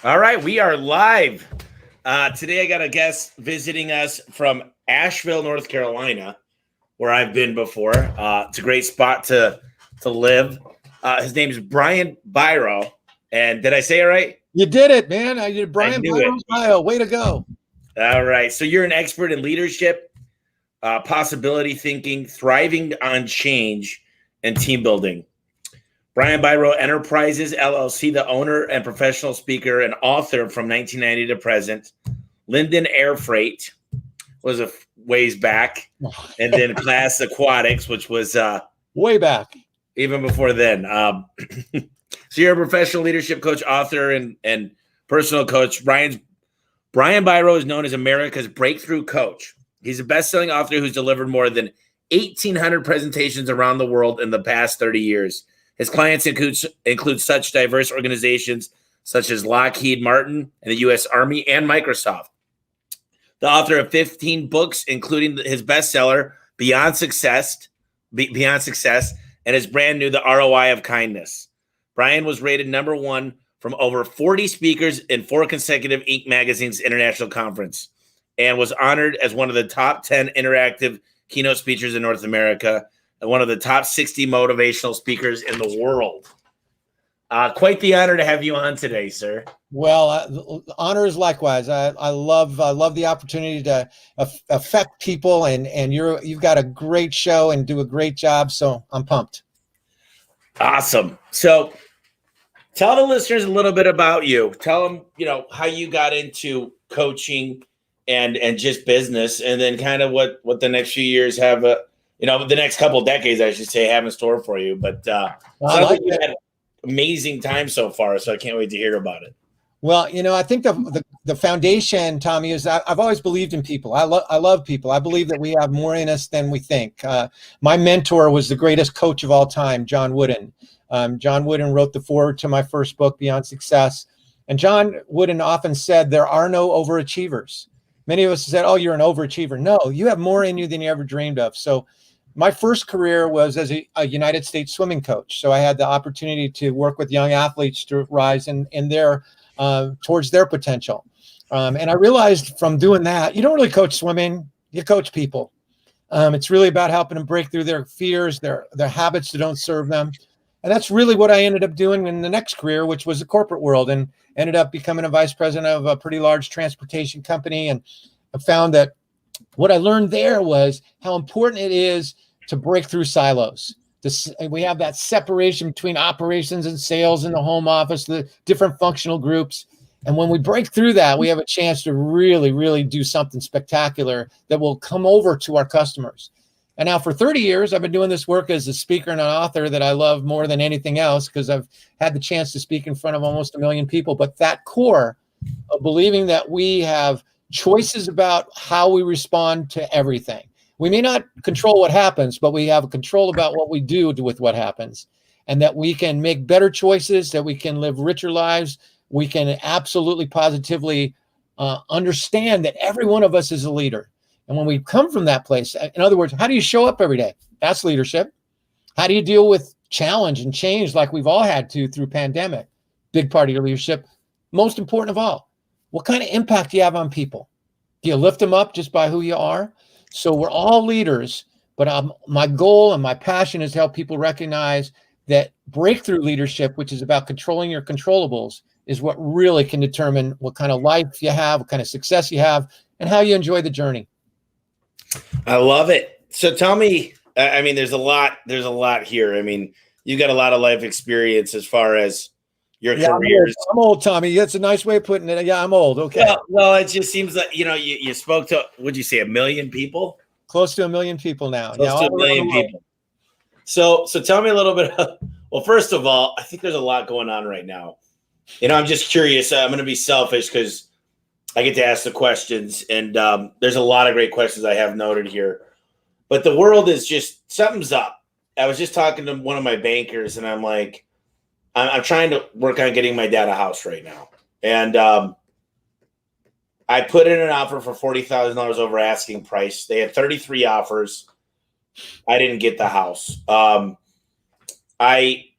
All right, we are live. Today I got a guest visiting us from Asheville, North Carolina, where I've been before. It's a great spot to live. His name is Brian Biro. And did I say it right? You did it, man. You did Brian Biro's bio. Way to go. All right. So you're an expert in leadership, possibility thinking, thriving on change, and team building. Brian Biro Enterprises, LLC, the owner and professional speaker and author from 1990 to present. Linden Air Freight was a ways back. And then Class Aquatics, which was way back. Even before then. So you're a professional leadership coach, author, and personal coach. Brian Biro is known as America's breakthrough coach. He's a best-selling author who's delivered more than 1,800 presentations around the world in the past 30 years. His clients include such diverse organizations such as Lockheed Martin and the U.S. Army and Microsoft. The author of 15 books, including his bestseller, Beyond Success, and his brand new The ROI of Kindness. Brian was rated number 1 from over 40 speakers in 4 consecutive Inc. magazine's international conference and was honored as one of the top 10 interactive keynote speakers in North America and one of the top 60 motivational speakers in the world. Quite the honor to have you on today, sir. Well, honor is likewise. I love the opportunity to affect people, and you've got a great show and do a great job. So I'm pumped. Awesome. So tell the listeners a little bit about you. Tell them, how you got into coaching and just business, and then kind of what the next few years have, the next couple of decades, I should say, have in store for you. But you had an amazing time so far, so I can't wait to hear about it. Well, I think the foundation, Tommy, is I've always believed in people. I love people. I believe that we have more in us than we think. My mentor was the greatest coach of all time, John Wooden. John Wooden wrote the foreword to my first book, Beyond Success. And John Wooden often said, there are no overachievers. Many of us said, oh, you're an overachiever. No, you have more in you than you ever dreamed of. So my first career was as a United States swimming coach. So I had the opportunity to work with young athletes to rise in their towards their potential. And I realized from doing that, you don't really coach swimming, you coach people. It's really about helping them break through their fears, their habits that don't serve them. And that's really what I ended up doing in the next career, which was the corporate world, and ended up becoming a vice president of a pretty large transportation company. And I found that what I learned there was how important it is to break through silos. We have that separation between operations and sales in the home office, the different functional groups. And when we break through that, we have a chance to really, really do something spectacular that will come over to our customers. And now for 30 years, I've been doing this work as a speaker and an author that I love more than anything else, because I've had the chance to speak in front of almost 1 million people. But that core of believing that we have choices about how we respond to everything. We may not control what happens, but we have control about what we do with what happens, and that we can make better choices, that we can live richer lives. We can absolutely positively understand that every one of us is a leader. And when we come from that place, in other words, how do you show up every day? That's leadership. How do you deal with challenge and change like we've all had to through pandemic? Big part of your leadership. Most important of all, what kind of impact do you have on people? Do you lift them up just by who you are? So we're all leaders, but my goal and my passion is to help people recognize that breakthrough leadership, which is about controlling your controllables, is what really can determine what kind of life you have, what kind of success you have, and how you enjoy the journey. I love it. So tell me, there's a lot here. You got a lot of life experience as far as your careers. I'm old, Tommy. That's a nice way of putting it. Yeah, I'm old. Okay. Well, it just seems like, you spoke to, would you say 1 million people? Close to 1 million people now. Close to 1 million people. So tell me a little bit. Well, first of all, I think there's a lot going on right now. I'm just curious. I'm going to be selfish because I get to ask the questions, and there's a lot of great questions I have noted here. But the world is just, something's up. I was just talking to one of my bankers, and I'm like, I'm trying to work on getting my dad a house right now. And I put in an offer for $40,000 over asking price. They had 33 offers. I didn't get the house. I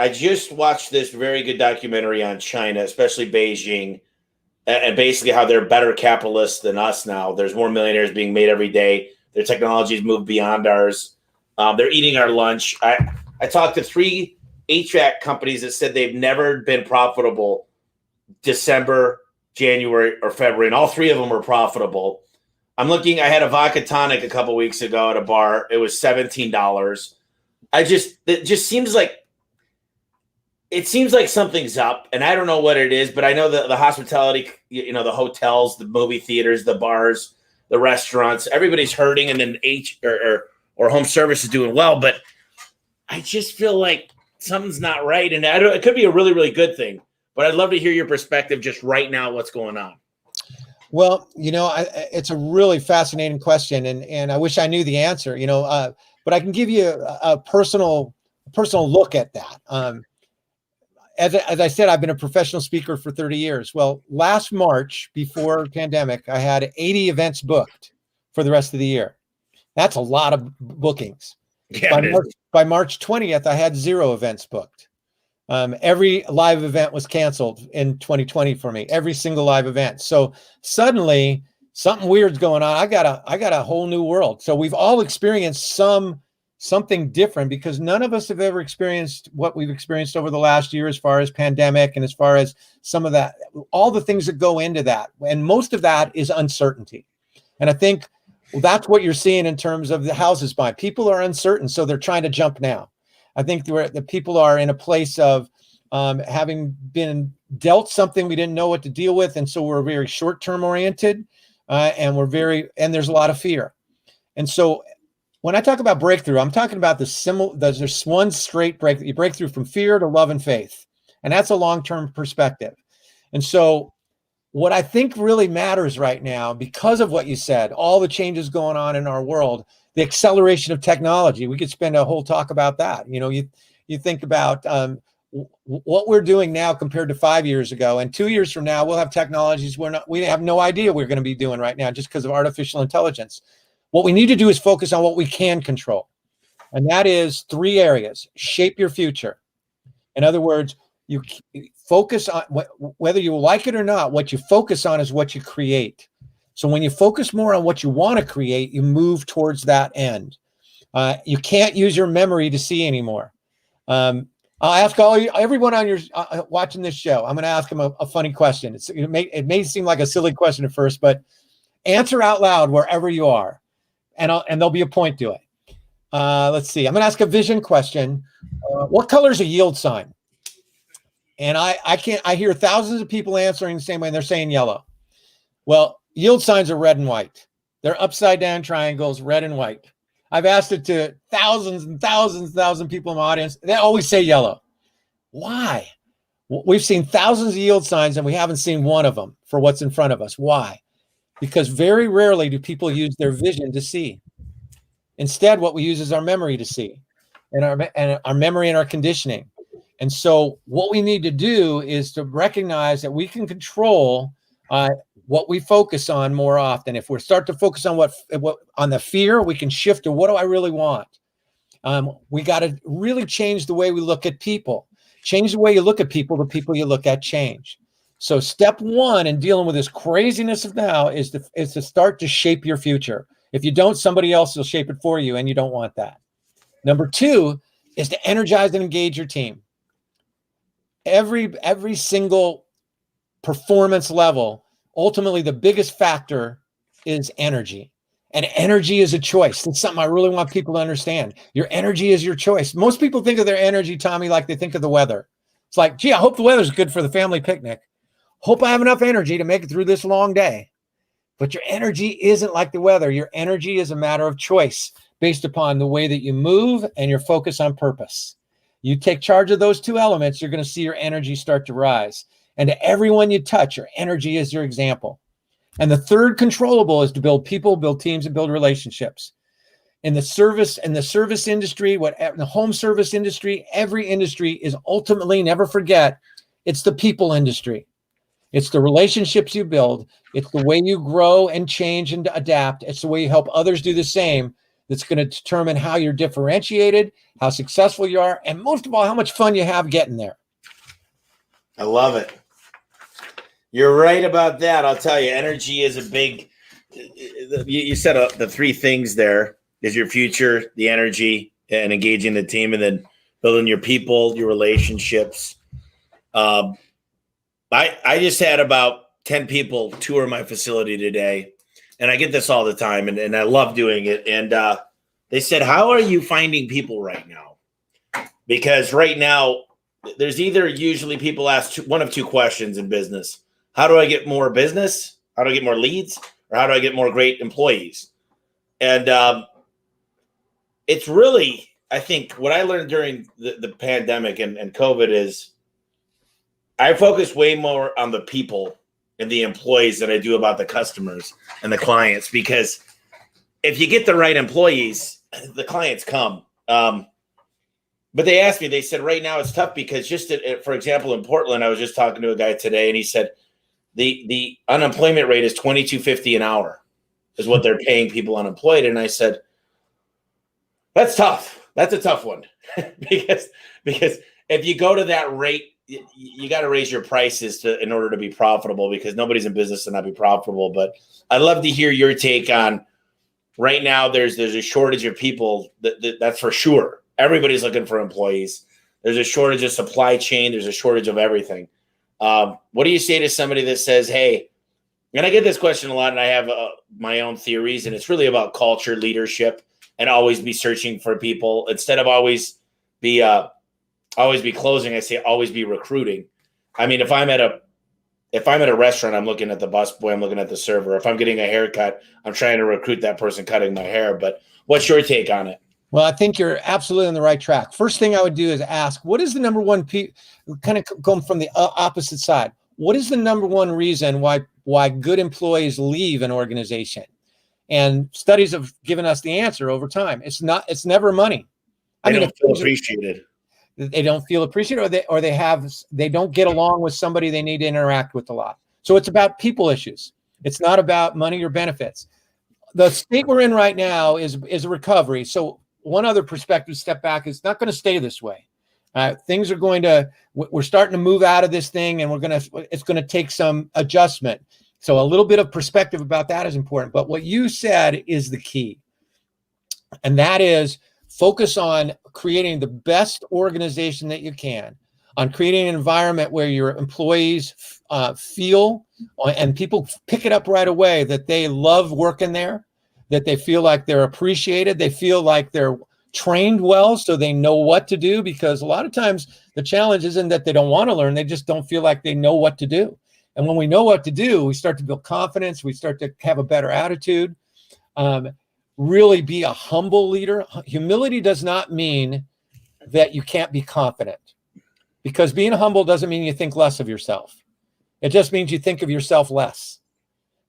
I just watched this very good documentary on China, especially Beijing, and basically how they're better capitalists than us now. There's more millionaires being made every day. Their technology's moved beyond ours. They're eating our lunch. I talked to 3 HVAC companies that said they've never been profitable December, January, or February, and all 3 of them were profitable. I had a vodka tonic a couple weeks ago at a bar. It was $17. It seems like something's up, and I don't know what it is, but I know the hospitality, the hotels, the movie theaters, the bars, the restaurants, everybody's hurting, and then or home service is doing well, but I just feel like something's not right, and it could be a really, really good thing, but I'd love to hear your perspective just right now, what's going on. Well, it's a really fascinating question, and I wish I knew the answer, but I can give you a personal look at that. As I said, I've been a professional speaker for 30 years. Well, last March, before pandemic, I had 80 events booked for the rest of the year. That's a lot of bookings. Yeah, by March 20th, I had 0 events booked. Every live event was canceled in 2020 for me, every single live event. So suddenly something weird's going on. I got a whole new world. So we've all experienced something different because none of us have ever experienced what we've experienced over the last year as far as pandemic and as far as some of that, all the things that go into that. And most of that is uncertainty. And I think that's what you're seeing in terms of the houses buying. People are uncertain, so they're trying to jump now. I think the people are in a place of having been dealt something we didn't know what to deal with. And so we're very short-term oriented and there's a lot of fear. And so when I talk about breakthrough, I'm talking about there's one straight breakthrough. You break through from fear to love and faith. And that's a long-term perspective. And so what I think really matters right now, because of what you said, all the changes going on in our world, the acceleration of technology, we could spend a whole talk about that. You think about what we're doing now compared to 5 years ago, and 2 years from now, we'll have technologies we have no idea we're going to be doing right now just because of artificial intelligence. What we need to do is focus on what we can control. And that is 3 areas. Shape your future. In other words, you focus on whether you like it or not, what you focus on is what you create. So when you focus more on what you want to create, you move towards that end. You can't use your memory to see anymore. I'll ask everyone on your watching this show. I'm going to ask them a funny question. It may seem like a silly question at first, but answer out loud wherever you are, and there'll be a point to it. Let's see. I'm going to ask a vision question. What color is a yield sign? And I hear thousands of people answering the same way, and they're saying yellow. Well, yield signs are red and white. They're upside down triangles, red and white. I've asked it to thousands and thousands of people in my audience. They always say yellow. Why? We've seen thousands of yield signs and we haven't seen one of them for what's in front of us. Why? Because very rarely do people use their vision to see. Instead, what we use is our memory to see, and our memory and our conditioning. And so what we need to do is to recognize that we can control what we focus on more often. If we start to focus on what on the fear, we can shift to what do I really want? We got to really change the way we look at people. Change the way you look at people, the people you look at change. So step 1 in dealing with this craziness of now is to start to shape your future. If you don't, somebody else will shape it for you, and you don't want that. Number 2 is to energize and engage your team. Every single performance level, ultimately the biggest factor is energy. And energy is a choice. That's something I really want people to understand. Your energy is your choice. Most people think of their energy, Tommy, like they think of the weather. It's like, gee, I hope the weather's good for the family picnic. Hope I have enough energy to make it through this long day. But your energy isn't like the weather. Your energy is a matter of choice based upon the way that you move and your focus on purpose. You take charge of those 2 elements, you're going to see your energy start to rise. And to everyone you touch, your energy is your example. And the third controllable is to build people, build teams, and build relationships. In the service industry, the home service industry, every industry is ultimately, never forget, it's the people industry. It's the relationships you build. It's the way you grow and change and adapt. It's the way you help others do the same that's going to determine how you're differentiated, how successful you are, and most of all, how much fun you have getting there. I love it. You're right about that. I'll tell you, energy is a big, you said the three things there is your future, the energy, and engaging the team, and then building your people, your relationships. I just had about 10 people tour my facility today, and I get this all the time, and I love doing it. And they said, how are you finding people right now? Because right now, there's either usually people ask one of two questions in business. How do I get more business? How do I get more leads? Or how do I get more great employees? And it's really, I think, what I learned during the pandemic and COVID is I focus way more on the people and the employees than I do about the customers and the clients. Because if you get the right employees, the clients come. But they asked me, they said, right now it's tough because for example, in Portland, I was just talking to a guy today, and he said the unemployment rate is $22.50 an hour is what they're paying people unemployed. And I said, that's tough. That's a tough one because if you go to that rate, you got to raise your prices in order to be profitable, because nobody's in business to not be profitable. But I'd love to hear your take on right now. There's a shortage of people. That's for sure. Everybody's looking for employees. There's a shortage of supply chain. There's a shortage of everything. What do you say to somebody that says, hey, and I get this question a lot, and I have my own theories, and it's really about culture, leadership, and always be searching for people instead of always be closing. I say always be recruiting. I mean, if I'm at a restaurant, I'm looking at the busboy, I'm looking at the server. If I'm getting a haircut, I'm trying to recruit that person cutting my hair. But what's your take on it? Well, I think you're absolutely on the right track. First thing I would do is ask, what is the number one kind of going from the opposite side? What is the number one reason why good employees leave an organization? And studies have given us the answer over time. It's never money. They don't feel appreciated. They don't feel appreciated, or they don't get along with somebody they need to interact with a lot. So it's about people issues. It's not about money or benefits. The state we're in right now is a recovery. So one other perspective, step back, is not going to stay this way. Things are we're starting to move out of this thing, and it's going to take some adjustment. So a little bit of perspective about that is important. But what you said is the key. And that is focus on creating the best organization that you can, on creating an environment where your employees feel, and people pick it up right away, that they love working there, that they feel like they're appreciated, they feel like they're trained well, so they know what to do. Because a lot of times the challenge isn't that they don't want to learn, they just don't feel like they know what to do. And when we know what to do, we start to build confidence, we start to have a better attitude, really be a humble leader. Humility does not mean that you can't be confident, because being humble doesn't mean you think less of yourself. It just means you think of yourself less.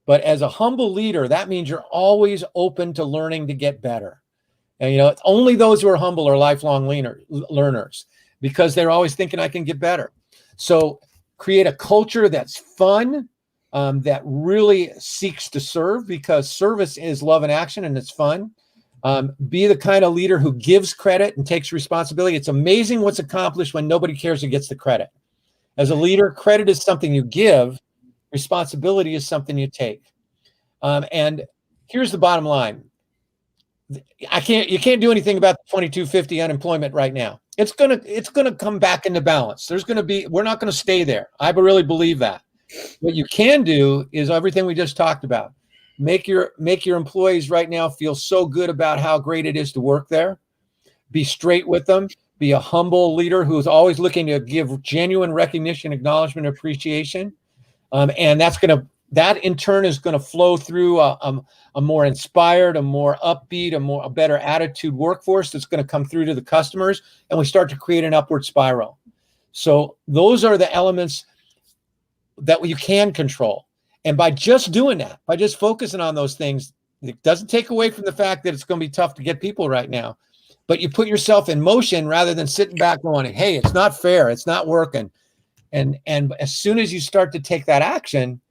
But as a humble leader, that means you're always open to learning to get better. And, only those who are humble are lifelong learners, because they're always thinking, I can get better. So create a culture that's fun, that really seeks to serve, because service is love in action and it's fun. Be the kind of leader who gives credit and takes responsibility. It's amazing what's accomplished when nobody cares who gets the credit. As a leader, credit is something you give. Responsibility is something you take. And here's the bottom line. You can't do anything about the 22.50 unemployment right now. It's gonna come back into balance. We're not gonna stay there. I really believe that. What you can do is everything we just talked about. Make your employees right now feel so good about how great it is to work there. Be straight with them. Be a humble leader who is always looking to give genuine recognition, acknowledgement, appreciation. And that in turn is going to flow through a more inspired, a more upbeat, a better attitude workforce that's going to come through to the customers, and we start to create an upward spiral. So those are the elements that you can control. And by just doing that, by just focusing on those things, it doesn't take away from the fact that it's going to be tough to get people right now, but you put yourself in motion rather than sitting back going, hey, it's not fair, it's not working. And as soon as you start to take that action,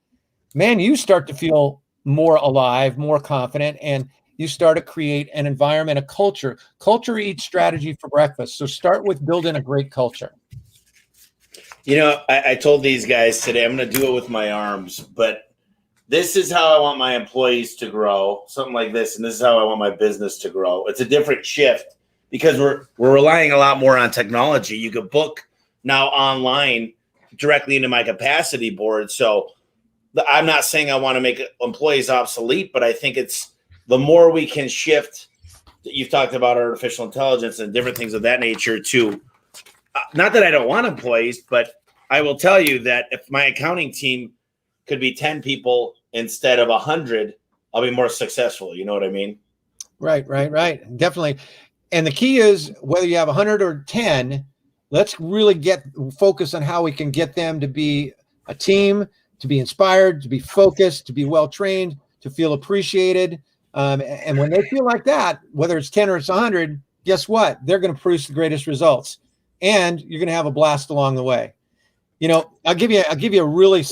man, you start to feel more alive, more confident, and you start to create an environment, a culture. Culture eats strategy for breakfast. So start with building a great culture. You know, I told these guys today, I'm going to do it with my arms, but this is how I want my employees to grow, something like this, and this is how I want my business to grow. It's a different shift because we're relying a lot more on technology. You could book now online directly into my capacity board. So I'm not saying I want to make employees obsolete, but I think it's the more we can shift. You've talked about artificial intelligence and different things of that nature too. Not that I don't want employees, but I will tell you that if my accounting team could be 10 people instead of 100, I'll be more successful. You know what I mean? Right. Definitely. And the key is whether you have 100 or 10, let's really get focused on how we can get them to be a team, to be inspired, to be focused, to be well-trained, to feel appreciated. And when they feel like that, whether it's 10 or it's 100, guess what? They're going to produce the greatest results. And you're going to have a blast along the way. You know, I'll give you a really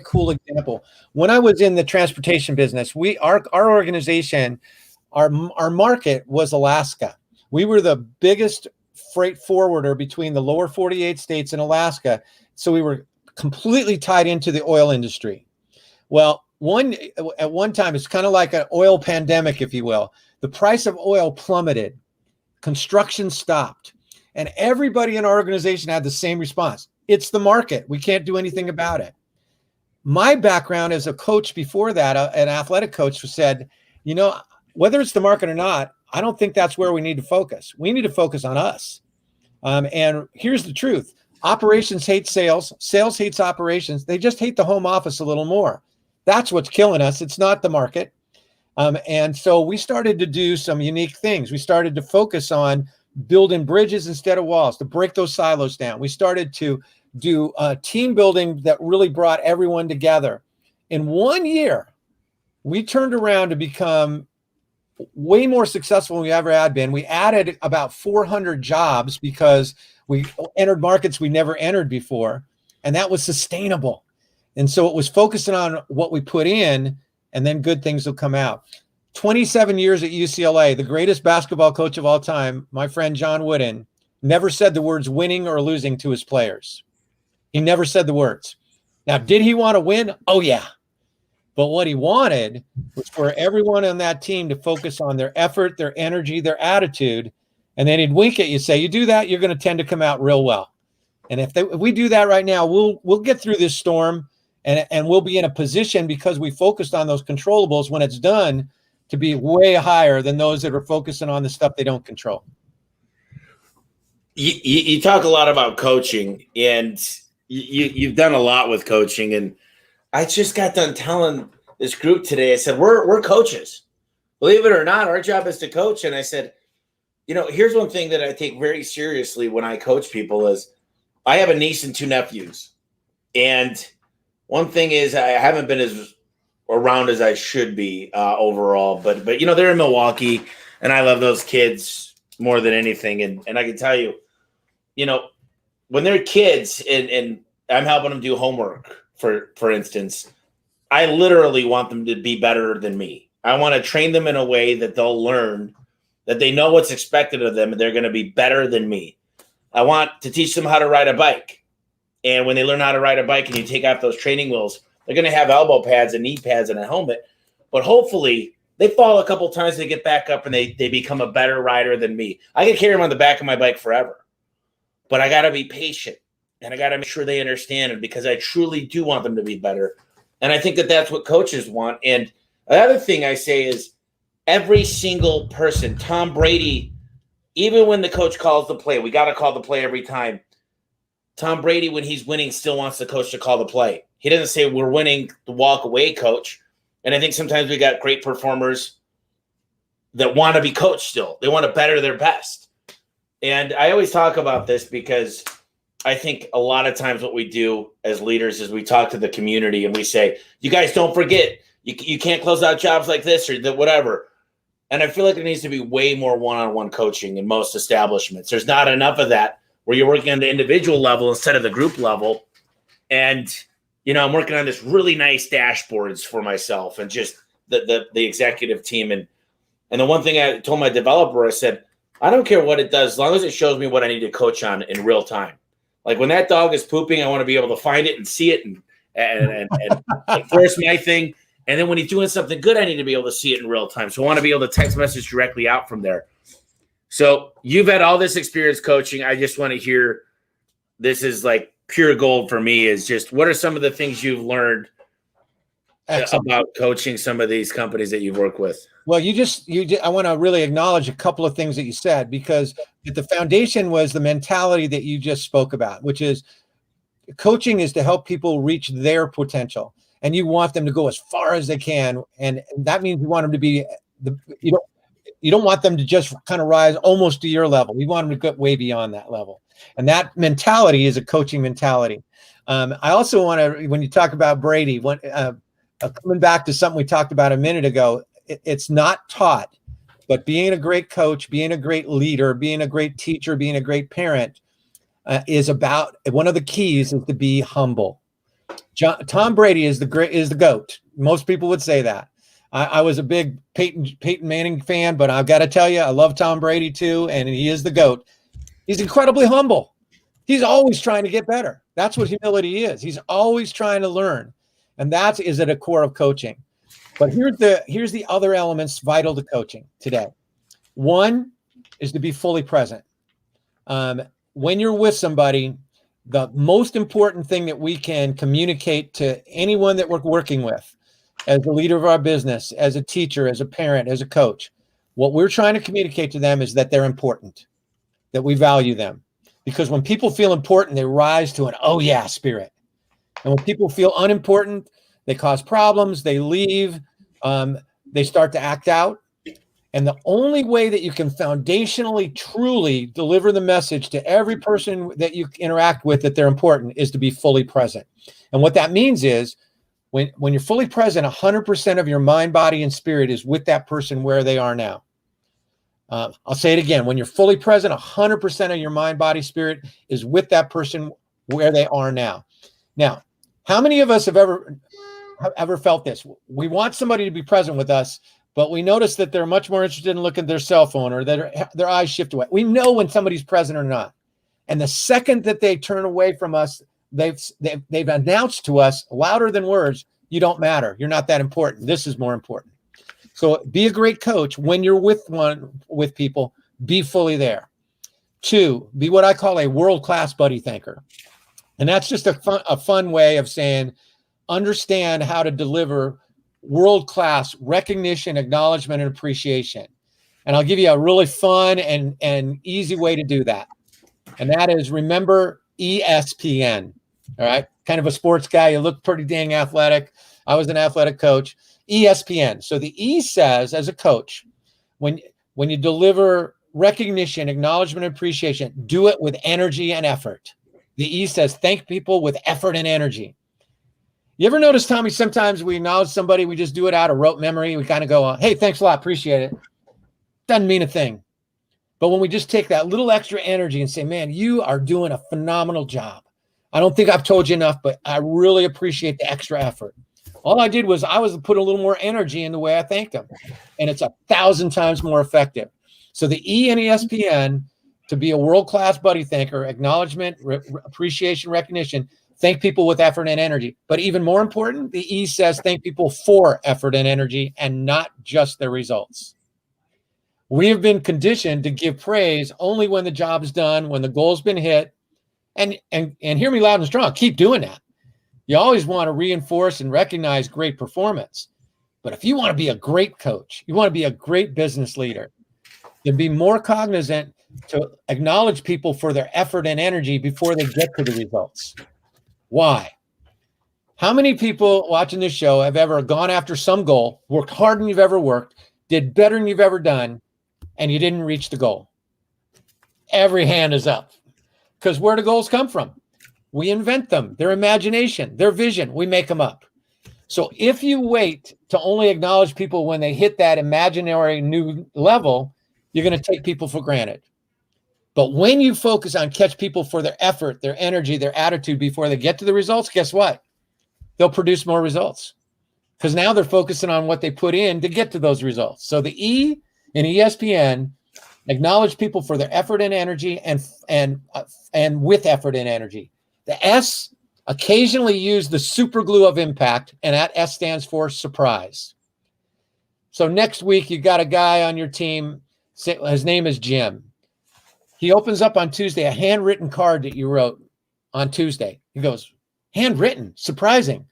cool example. When I was in the transportation business, our organization, our market was Alaska. We were the biggest freight forwarder between the lower 48 states and Alaska. So we were completely tied into the oil industry. Well, at one time, it's kind of like an oil pandemic, if you will. The price of oil plummeted. Construction stopped. And everybody in our organization had the same response. It's the market. We can't do anything about it. My background as a coach before that, an athletic coach, said, you know, whether it's the market or not, I don't think that's where we need to focus. We need to focus on us. And here's the truth. Operations hate sales. Sales hates operations. They just hate the home office a little more. That's what's killing us. It's not the market. And so we started to do some unique things. We started to focus on building bridges instead of walls, to break those silos down. We started to do team building that really brought everyone together. In 1 year, we turned around to become way more successful than we ever had been. We added about 400 jobs because we entered markets we never entered before, and that was sustainable. And so it was focusing on what we put in, and then good things will come out. 27 years at UCLA, the greatest basketball coach of all time, my friend John Wooden, never said the words winning or losing to his players. He never said the words. Now, did he want to win? Oh, yeah. But what he wanted was for everyone on that team to focus on their effort, their energy, their attitude. And then he'd wink at you, say, you do that, you're going to tend to come out real well. And if we do that right now, we'll get through this storm, and we'll be in a position, because we focused on those controllables when it's done, to be way higher than those that are focusing on the stuff they don't control. You talk a lot about coaching, and you've done a lot with coaching. And I just got done telling this group today, I said, we're coaches. Believe it or not, our job is to coach. And I said, you know, here's one thing that I take very seriously when I coach people is I have a niece and 2 nephews. And one thing is I haven't been as around as I should be overall, but you know, they're in Milwaukee, and I love those kids more than anything. And I can tell you, you know, when they're kids and I'm helping them do homework, for instance, I literally want them to be better than me. I want to train them in a way that they'll learn, that they know what's expected of them, and they're going to be better than me. I want to teach them how to ride a bike. And when they learn how to ride a bike and you take off those training wheels, they're going to have elbow pads and knee pads and a helmet. But hopefully they fall a couple times, they get back up, and they become a better rider than me. I can carry them on the back of my bike forever. But I got to be patient, and I got to make sure they understand it, because I truly do want them to be better. And I think that that's what coaches want. And the other thing I say is every single person, Tom Brady, even when the coach calls the play, we got to call the play every time. Tom Brady, when he's winning, still wants the coach to call the play. He doesn't say, we're winning, the walk away, coach. And I think sometimes we got great performers that want to be coached still. They want to better their best. And I always talk about this because I think a lot of times what we do as leaders is we talk to the community and we say, you guys don't forget, you can't close out jobs like this or whatever. And I feel like there needs to be way more one-on-one coaching in most establishments. There's not enough of that where you're working on the individual level instead of the group level. And, you know, I'm working on this really nice dashboards for myself and just the executive team. And And the one thing I told my developer, I said, I don't care what it does, as long as it shows me what I need to coach on in real time. Like when that dog is pooping, I want to be able to find it and see it and enforce my thing. And then when he's doing something good, I need to be able to see it in real time. So I want to be able to text message directly out from there. So you've had all this experience coaching. I just want to hear, this is like pure gold for me, is just what are some of the things you've learned about coaching some of these companies that you've worked with? Well, I want to really acknowledge a couple of things that you said, because the foundation was the mentality that you just spoke about, which is coaching is to help people reach their potential, and you want them to go as far as they can. And that means you want them to be you don't want them to just kind of rise almost to your level. You want them to get way beyond that level. And that mentality is a coaching mentality. I also want to, when you talk about Brady, coming back to something we talked about a minute ago, it's not taught, but being a great coach, being a great leader, being a great teacher, being a great parent is about, one of the keys is to be humble. Tom Brady is the GOAT. Most people would say that. I was a big Peyton Manning fan, but I've got to tell you, I love Tom Brady too, and he is the GOAT. He's incredibly humble. He's always trying to get better. That's what humility is. He's always trying to learn, and that is at a core of coaching. But here's the other elements vital to coaching today. One is to be fully present. When you're with somebody, the most important thing that we can communicate to anyone that we're working with, as the leader of our business, as a teacher, as a parent, as a coach, what we're trying to communicate to them is that they're important, that we value them. Because when people feel important, they rise to an oh yeah spirit. And when people feel unimportant, they cause problems, they leave, they start to act out. And the only way that you can foundationally truly deliver the message to every person that you interact with that they're important is to be fully present. And what that means is when you're fully present, 100% of your mind, body, and spirit is with that person where they are now. I'll say it again. When you're fully present, 100% of your mind, body, spirit is with that person where they are now. Now, how many of us have ever felt this? We want somebody to be present with us, but we notice that they're much more interested in looking at their cell phone, or that their eyes shift away. We know when somebody's present or not. And the second that they turn away from us, they've announced to us louder than words, you don't matter. You're not that important. This is more important. So be a great coach. When you're with people, be fully there. 2, be what I call a world-class buddy thinker. And that's just a fun way of saying, understand how to deliver world-class recognition, acknowledgement, and appreciation. And I'll give you a really fun and easy way to do that. And that is, remember ESPN. All right. Kind of a sports guy. You look pretty dang athletic. I was an athletic coach. ESPN. So the E says, as a coach, when you deliver recognition, acknowledgement, and appreciation, do it with energy and effort. The E says, thank people with effort and energy. You ever notice, Tommy, sometimes we acknowledge somebody, we just do it out of rote memory. We kind of go, hey, thanks a lot, appreciate it. Doesn't mean a thing. But when we just take that little extra energy and say, man, you are doing a phenomenal job. I don't think I've told you enough, but I really appreciate the extra effort. All I did was put a little more energy in the way I thanked them. And it's 1,000 times more effective. So the E and ESPN, to be a world-class buddy thinker, acknowledgement, appreciation, recognition, thank people with effort and energy. But even more important, the E says thank people for effort and energy and not just their results. We have been conditioned to give praise only when the job is done, when the goal's been hit. And hear me loud and strong, keep doing that. You always want to reinforce and recognize great performance. But if you want to be a great coach, you want to be a great business leader, then be more cognizant to acknowledge people for their effort and energy before they get to the results. Why? How many people watching this show have ever gone after some goal, worked harder than you've ever worked, did better than you've ever done, and you didn't reach the goal? Every hand is up. Because where do goals come from? We invent them, their imagination, their vision, we make them up. So if you wait to only acknowledge people when they hit that imaginary new level, you're going to take people for granted. But when you focus on catch people for their effort, their energy, their attitude before they get to the results, guess what? They'll produce more results because now they're focusing on what they put in to get to those results. So the E In ESPN, acknowledge people for their effort and energy, and with effort and energy. The S, occasionally use the super glue of impact, and that S stands for surprise. So next week, you got a guy on your team. His name is Jim. He opens up on Tuesday a handwritten card that you wrote on Tuesday. He goes, handwritten, surprising.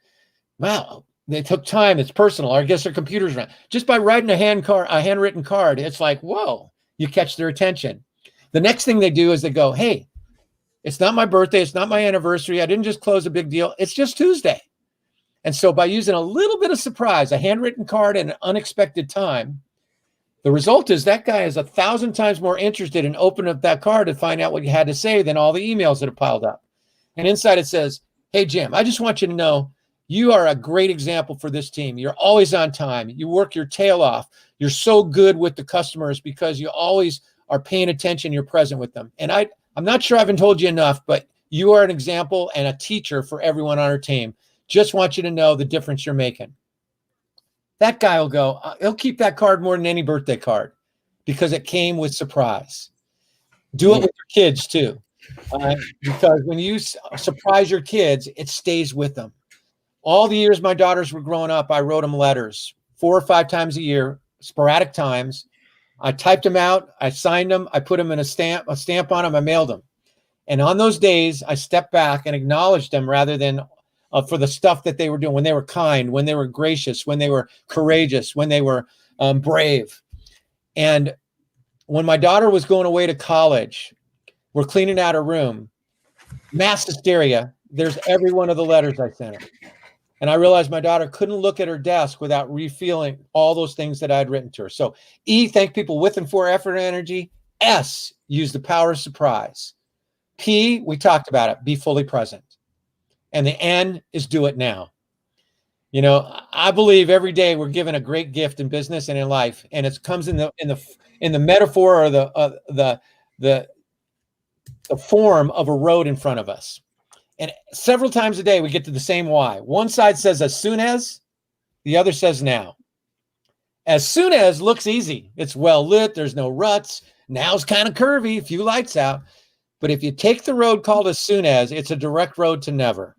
Wow, they took time. It's personal. Or I guess their computer's around. Just by writing a handwritten card, it's like, whoa, you catch their attention. The next thing they do is they go, hey, it's not my birthday. It's not my anniversary. I didn't just close a big deal. It's just Tuesday. And so by using a little bit of surprise, a handwritten card at an unexpected time, the result is that guy is 1,000 times more interested in opening up that card to find out what you had to say than all the emails that have piled up. And inside it says, hey, Jim, I just want you to know you are a great example for this team. You're always on time. You work your tail off. You're so good with the customers because you always are paying attention. You're present with them. And I'm not sure I haven't told you enough, but you are an example and a teacher for everyone on our team. Just want you to know the difference you're making. That guy will go, he'll keep that card more than any birthday card because it came with surprise. Do it with your kids too. Because when you surprise your kids, it stays with them. All the years my daughters were growing up, I wrote them letters 4 or 5 times a year, sporadic times. I typed them out. I signed them. I put them in a stamp on them. I mailed them. And on those days, I stepped back and acknowledged them rather than for the stuff that they were doing, when they were kind, when they were gracious, when they were courageous, when they were brave. And when my daughter was going away to college, we're cleaning out her room, mass hysteria. There's every one of the letters I sent her. And I realized my daughter couldn't look at her desk without refilling all those things that I had written to her. So E, thank people with and for effort and energy. S, use the power of surprise. P, we talked about it, be fully present. And the N is do it now. You know, I believe every day we're given a great gift in business and in life, and it comes in the metaphor or the form of a road in front of us. And several times a day we get to the same why. One side says as soon as, the other says now. As soon as looks easy. It's well lit. There's no ruts. Now's kind of curvy, a few lights out. But if you take the road called as soon as, it's a direct road to never.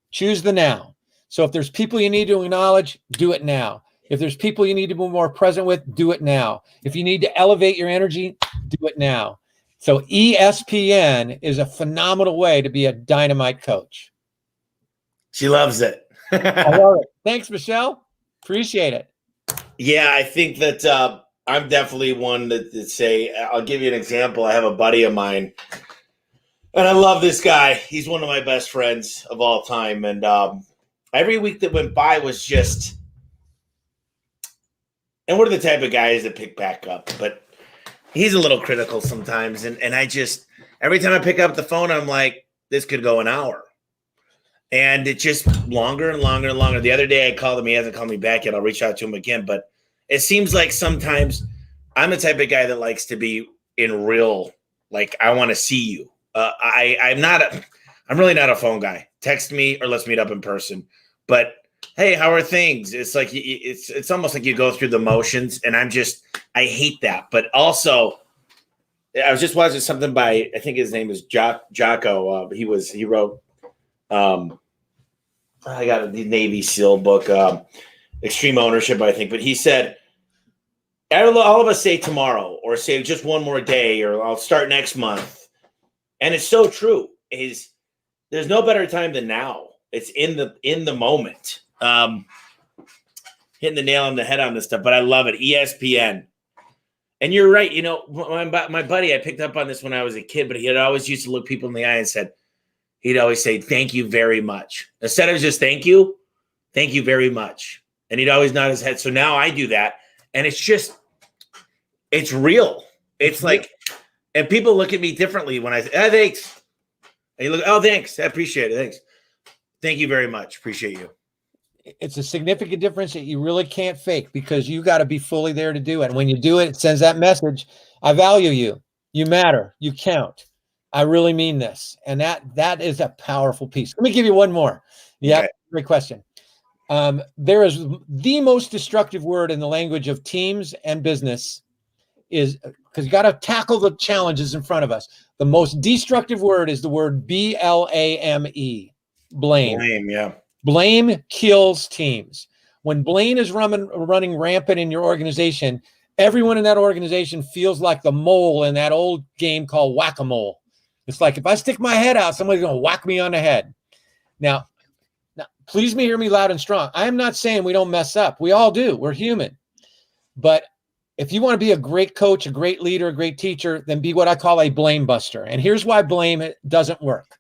Choose the now. So if there's people you need to acknowledge, do it now. If there's people you need to be more present with, do it now. If you need to elevate your energy, do it now. So ESPN is a phenomenal way to be a dynamite coach. She loves it. I love it. Thanks, Michelle. Appreciate it. Yeah, I think that I'm definitely one that say, I'll give you an example. I have a buddy of mine, and I love this guy. He's one of my best friends of all time. And every week that went by was just, and we're the type of guys that pick back up, but he's a little critical sometimes. And I just, every time I pick up the phone, I'm like, this could go an hour. And it's just longer and longer and longer. The other day I called him. He hasn't called me back yet. I'll reach out to him again. But it seems like sometimes I'm the type of guy that likes to be in real, like, I want to see you. I'm really not a phone guy. Text me or let's meet up in person. But hey, how are things? It's like, it's almost like you go through the motions, and I hate that. But also, I was just watching something by, I think his name is Jocko. He wrote, I got the Navy SEAL book, Extreme Ownership, I think. But he said, all of us say tomorrow, or say just one more day, or I'll start next month. And it's so true. There's no better time than now. It's in the moment. Hitting the nail on the head on this stuff, but I love it. ESPN. And you're right. You know, my buddy, I picked up on this when I was a kid, but he had always used to look people in the eye and he'd always say, thank you very much. Instead of just thank you very much. And he'd always nod his head. So now I do that. And it's real. It's like, and people look at me differently when I say, thanks. And you look, oh, thanks. I appreciate it. Thanks. Thank you very much. Appreciate you. It's a significant difference that you really can't fake, because you got to be fully there to do it. And when you do it, it sends that message. I value you. You matter. You count. I really mean this. And that is a powerful piece. Let me give you one more. Yeah. Okay. Great question. There is the most destructive word in the language of teams and business is because you got to tackle the challenges in front of us. The most destructive word is the word BLAME, blame. Blame, yeah. Blame kills teams. When blame is running rampant in your organization, everyone in that organization feels like the mole in that old game called whack-a-mole. It's like, if I stick my head out, somebody's going to whack me on the head. Now, please hear me loud and strong. I am not saying we don't mess up. We all do. We're human. But if you want to be a great coach, a great leader, a great teacher, then be what I call a blame buster. And here's why blame doesn't work.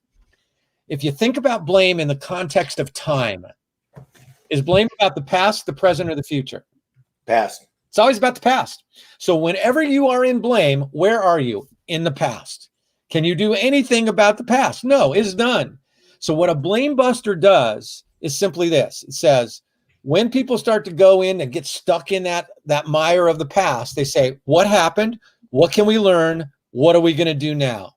If you think about blame in the context of time, is blame about the past, the present, or the future? Past. It's always about the past. So whenever you are in blame, where are you? In the past. Can you do anything about the past? No, it's done. So what a blame buster does is simply this. It says, when people start to go in and get stuck in that mire of the past, they say, what happened? What can we learn? What are we going to do now?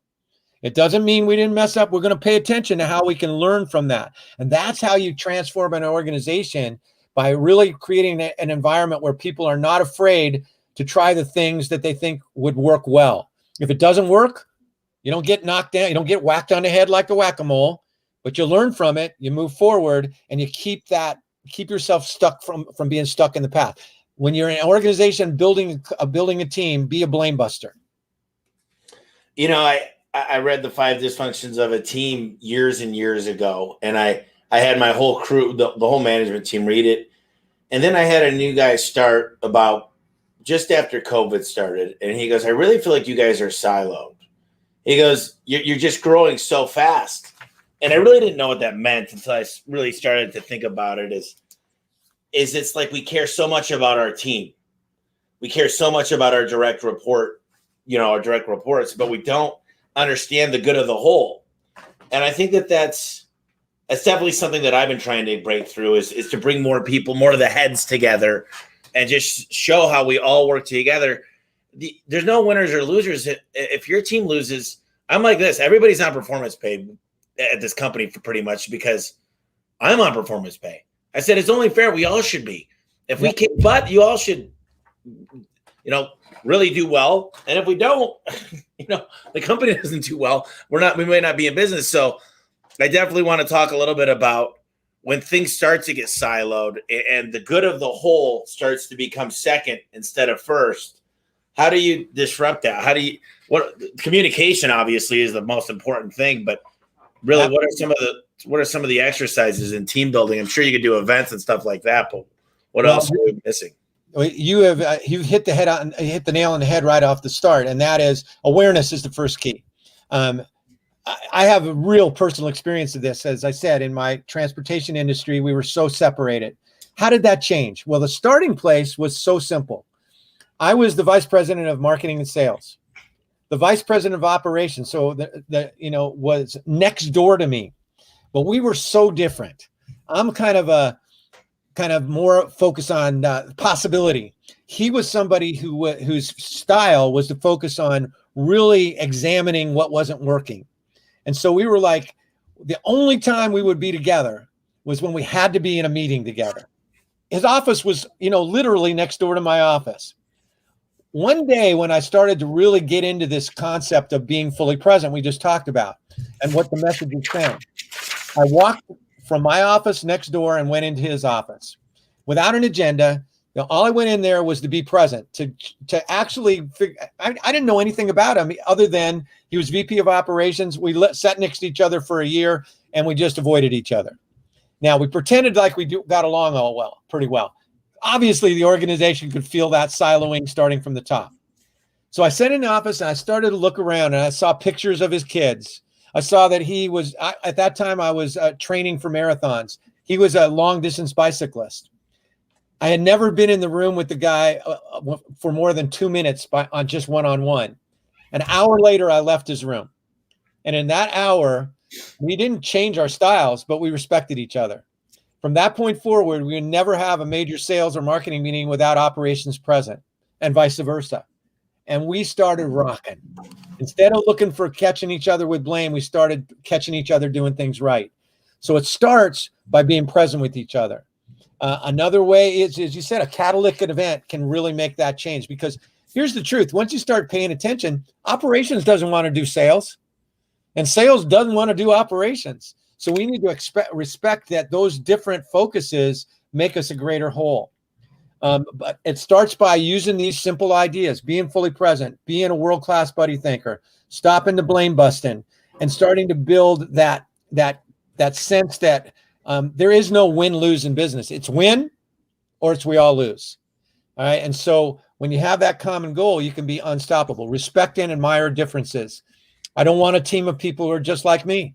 It doesn't mean we didn't mess up. We're going to pay attention to how we can learn from that. And that's how you transform an organization, by really creating an environment where people are not afraid to try the things that they think would work well. If it doesn't work, you don't get knocked down. You don't get whacked on the head like a whack-a-mole, but you learn from it, you move forward, and you keep yourself stuck from being stuck in the past. When you're in an organization building a team, be a blame buster. You know, I read the 5 dysfunctions of a team years and years ago, and I had my whole crew, the whole management team, read it. And then I had a new guy start about just after COVID started, and he goes, I really feel like you guys are siloed. He goes, you're just growing so fast. And I really didn't know what that meant until I really started to think about it. Is it's like we care so much about our team. We care so much about our direct report, our direct reports, but we don't understand the good of the whole. And I think that's definitely something that I've been trying to break through is to bring more people, more of the heads together, and just show how we all work together. There's no winners or losers. If your team loses, I'm like this. Everybody's on performance pay at this company for pretty much because I'm on performance pay. I said, it's only fair. We all should be. If we kick butt, you all should, really do well. And if we don't, the company doesn't do well, we may not be in business. So I definitely want to talk a little bit about when things start to get siloed and the good of the whole starts to become second instead of first. How do you disrupt that? Communication obviously is the most important thing, but really what are some of the exercises in team building? I'm sure you could do events and stuff like that, but what else are we missing? You've hit the nail on the head right off the start, and that is awareness is the first key. I have a real personal experience of this. As I said, in my transportation industry, we were so separated. How did that change? Well, the starting place was so simple. I was the vice president of marketing and sales, the vice president of operations. So was next door to me, but we were so different. I'm kind of more focused on possibility. He was somebody whose style was to focus on really examining what wasn't working. And so we were like, the only time we would be together was when we had to be in a meeting together. His office was, literally next door to my office. One day when I started to really get into this concept of being fully present, we just talked about, and what the message is saying, I walked from my office next door and went into his office without an agenda. All I went in there was to be present, to actually figure. I didn't know anything about him other than he was VP of operations. We sat next to each other for a year and we just avoided each other. Now we pretended like we got along pretty well. Obviously the organization could feel that siloing starting from the top. So I sat in the office and I started to look around and I saw pictures of his kids. I saw that he was, at that time I was training for marathons. He was a long distance bicyclist. I had never been in the room with the guy for more than 2 minutes on just one-on-one. An hour later, I left his room. And in that hour, we didn't change our styles, but we respected each other. From that point forward, we would never have a major sales or marketing meeting without operations present, and vice versa. And we started rocking. Instead of looking for catching each other with blame, we started catching each other doing things right. So it starts by being present with each other. Another way is, as you said, a catalytic event can really make that change, because here's the truth. Once you start paying attention, operations doesn't want to do sales, and sales doesn't want to do operations. So we need to respect that those different focuses make us a greater whole. But it starts by using these simple ideas, being fully present, being a world-class buddy thinker, stopping the blame busting, and starting to build that sense that there is no win-lose in business. It's win or it's we all lose. All right. And so when you have that common goal, you can be unstoppable. Respect and admire differences. I don't want a team of people who are just like me,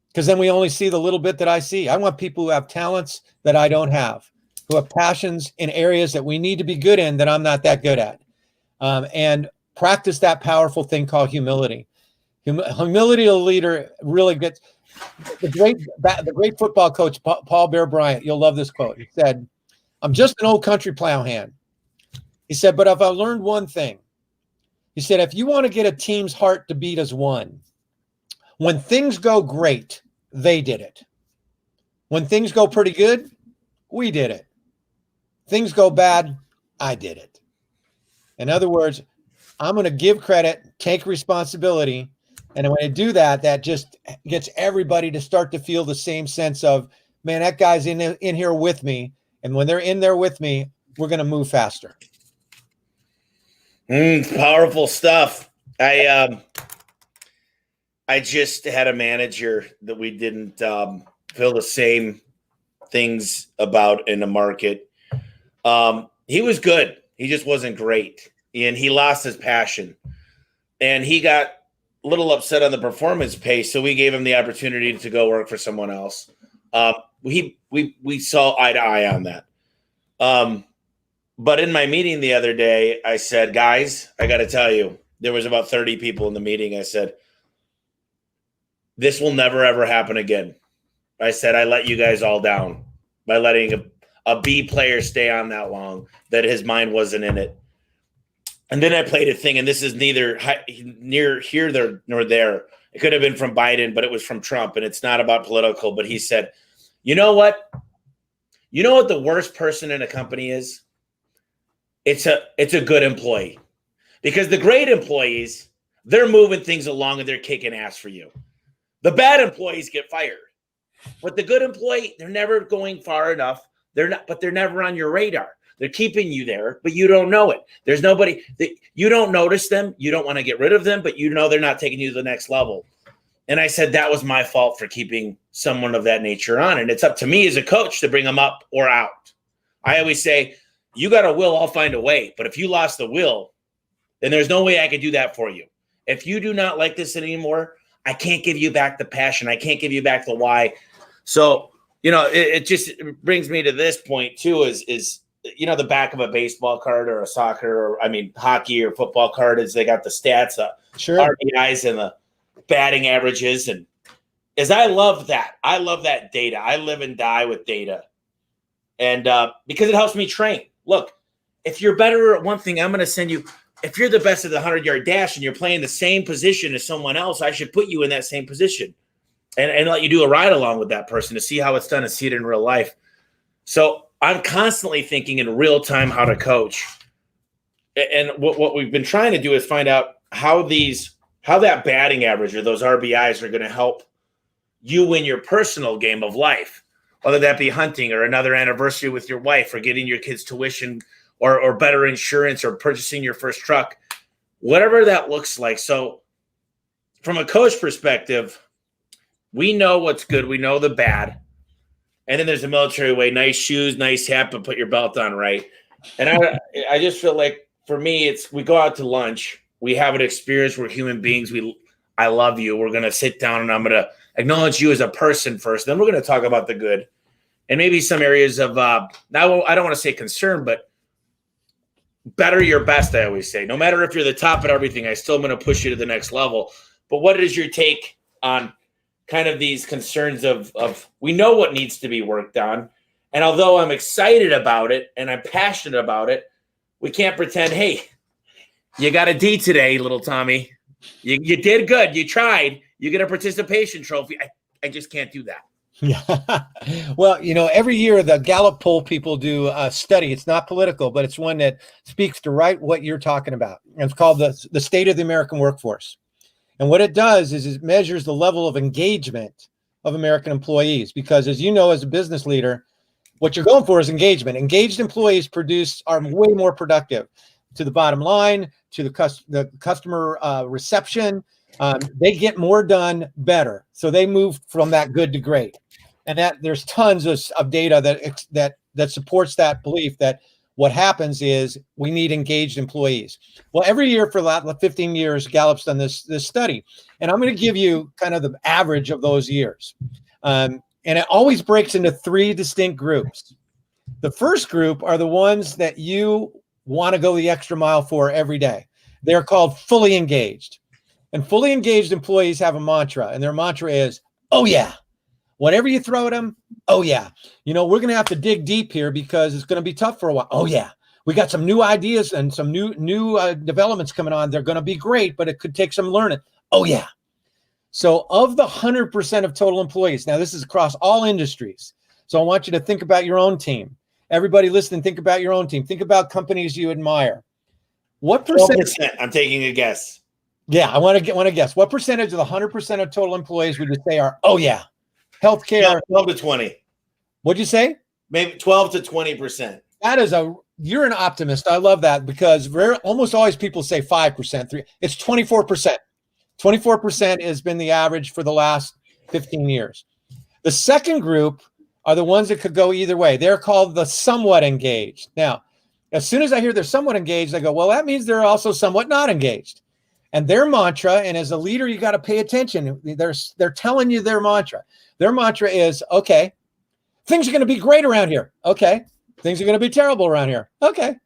because then we only see the little bit that I see. I want people who have talents that I don't have, who have passions in areas that we need to be good in that I'm not that good at. And practice that powerful thing called humility. Humility of a leader really gets the great football coach, Paul Bear Bryant. You'll love this quote. He said, "I'm just an old country plowhand." He said, "But if I learned one thing," he said, "if you want to get a team's heart to beat as one, when things go great, they did it. When things go pretty good, we did it. Things go bad, I did it." In other words, I'm going to give credit, take responsibility. And when I do that, that just gets everybody to start to feel the same sense of, man, that guy's in here with me. And when they're in there with me, we're going to move faster. Powerful stuff. I just had a manager that we didn't feel the same things about in the market. He was good. He just wasn't great. And he lost his passion. And he got a little upset on the performance pay, so we gave him the opportunity to go work for someone else. We saw eye to eye on that. But in my meeting the other day, I said, guys, I got to tell you, there was about 30 people in the meeting. I said, this will never, ever happen again. I said, I let you guys all down by letting a B player stay on that long, that his mind wasn't in it. And then I played a thing, and this is neither near here nor there. It could have been from Biden, but it was from Trump, and it's not about political. But he said, you know what? You know what the worst person in a company is? It's a good employee. Because the great employees, they're moving things along and they're kicking ass for you. The bad employees get fired. But the good employee, they're never going far enough. But they're never on your radar. They're keeping you there, but you don't know it. There's nobody that you don't notice them. You don't want to get rid of them, but you know they're not taking you to the next level. And I said that was my fault for keeping someone of that nature on. And it's up to me as a coach to bring them up or out. I always say, you got a will, I'll find a way. But if you lost the will, then there's no way I can do that for you. If you do not like this anymore, I can't give you back the passion. I can't give you back the why. So, it just brings me to this point too, is the back of a baseball card or a soccer or hockey or football card is they got the stats, sure, RBIs and the batting averages. And I love that. I love that data. I live and die with data. And because it helps me train. Look, if you're better at one thing, I'm going to send you, if you're the best at the 100-yard dash and you're playing the same position as someone else, I should put you in that same position and let you do a ride along with that person to see how it's done and see it in real life. So I'm constantly thinking in real time how to coach. And what we've been trying to do is find out how that batting average or those RBIs are going to help you win your personal game of life, whether that be hunting or another anniversary with your wife or getting your kids' tuition or better insurance or purchasing your first truck, whatever that looks like. So from a coach perspective, we know what's good. We know the bad. And then there's a military way, nice shoes, nice hat, but put your belt on right. And I just feel like for me, we go out to lunch. We have an experience. We're human beings. I love you. We're going to sit down and I'm going to acknowledge you as a person first. Then we're going to talk about the good and maybe some areas of, I don't want to say concern, but better your best, I always say. No matter if you're the top at everything, I still am going to push you to the next level. But what is your take on kind of these concerns of we know what needs to be worked on. And although I'm excited about it and I'm passionate about it, we can't pretend, hey, you got a D today, little Tommy. You did good. You tried. You get a participation trophy. I just can't do that. Yeah. Well, every year the Gallup poll people do a study. It's not political, but it's one that speaks to right what you're talking about. And it's called the State of the American Workforce. And what it does is it measures the level of engagement of American employees. Because as you know, as a business leader, what you're going for is engagement. Engaged employees are way more productive to the bottom line, to the customer reception. They get more done better. So they move from that good to great. And that there's tons of data that supports that belief that what happens is we need engaged employees. Well, every year for the last 15 years, Gallup's done this study. And I'm going to give you kind of the average of those years. And it always breaks into 3 distinct groups. The first group are the ones that you want to go the extra mile for every day. They're called fully engaged. And fully engaged employees have a mantra, and their mantra is, oh yeah. Whatever you throw at them, oh yeah. We're going to have to dig deep here because it's going to be tough for a while. Oh yeah. We got some new ideas and some new developments coming on. They're going to be great, but it could take some learning. Oh yeah. So of the 100% of total employees, now this is across all industries. So I want you to think about your own team. Everybody listening, think about your own team. Think about companies you admire. What percentage? 12%. I'm taking a guess. Yeah, I want to guess. What percentage of the 100% of total employees would you say are, oh yeah, healthcare? 12 to 20. What'd you say? Maybe 12 to 20%. You're an optimist. I love that because almost always people say 5%. It's 24%. 24% has been the average for the last 15 years. The second group are the ones that could go either way. They're called the somewhat engaged. Now, as soon as I hear they're somewhat engaged, I go, well, that means they're also somewhat not engaged. And their mantra, and as a leader, you got to pay attention. They're telling you their mantra. Their mantra is, okay, things are going to be great around here. Okay. Things are going to be terrible around here. Okay.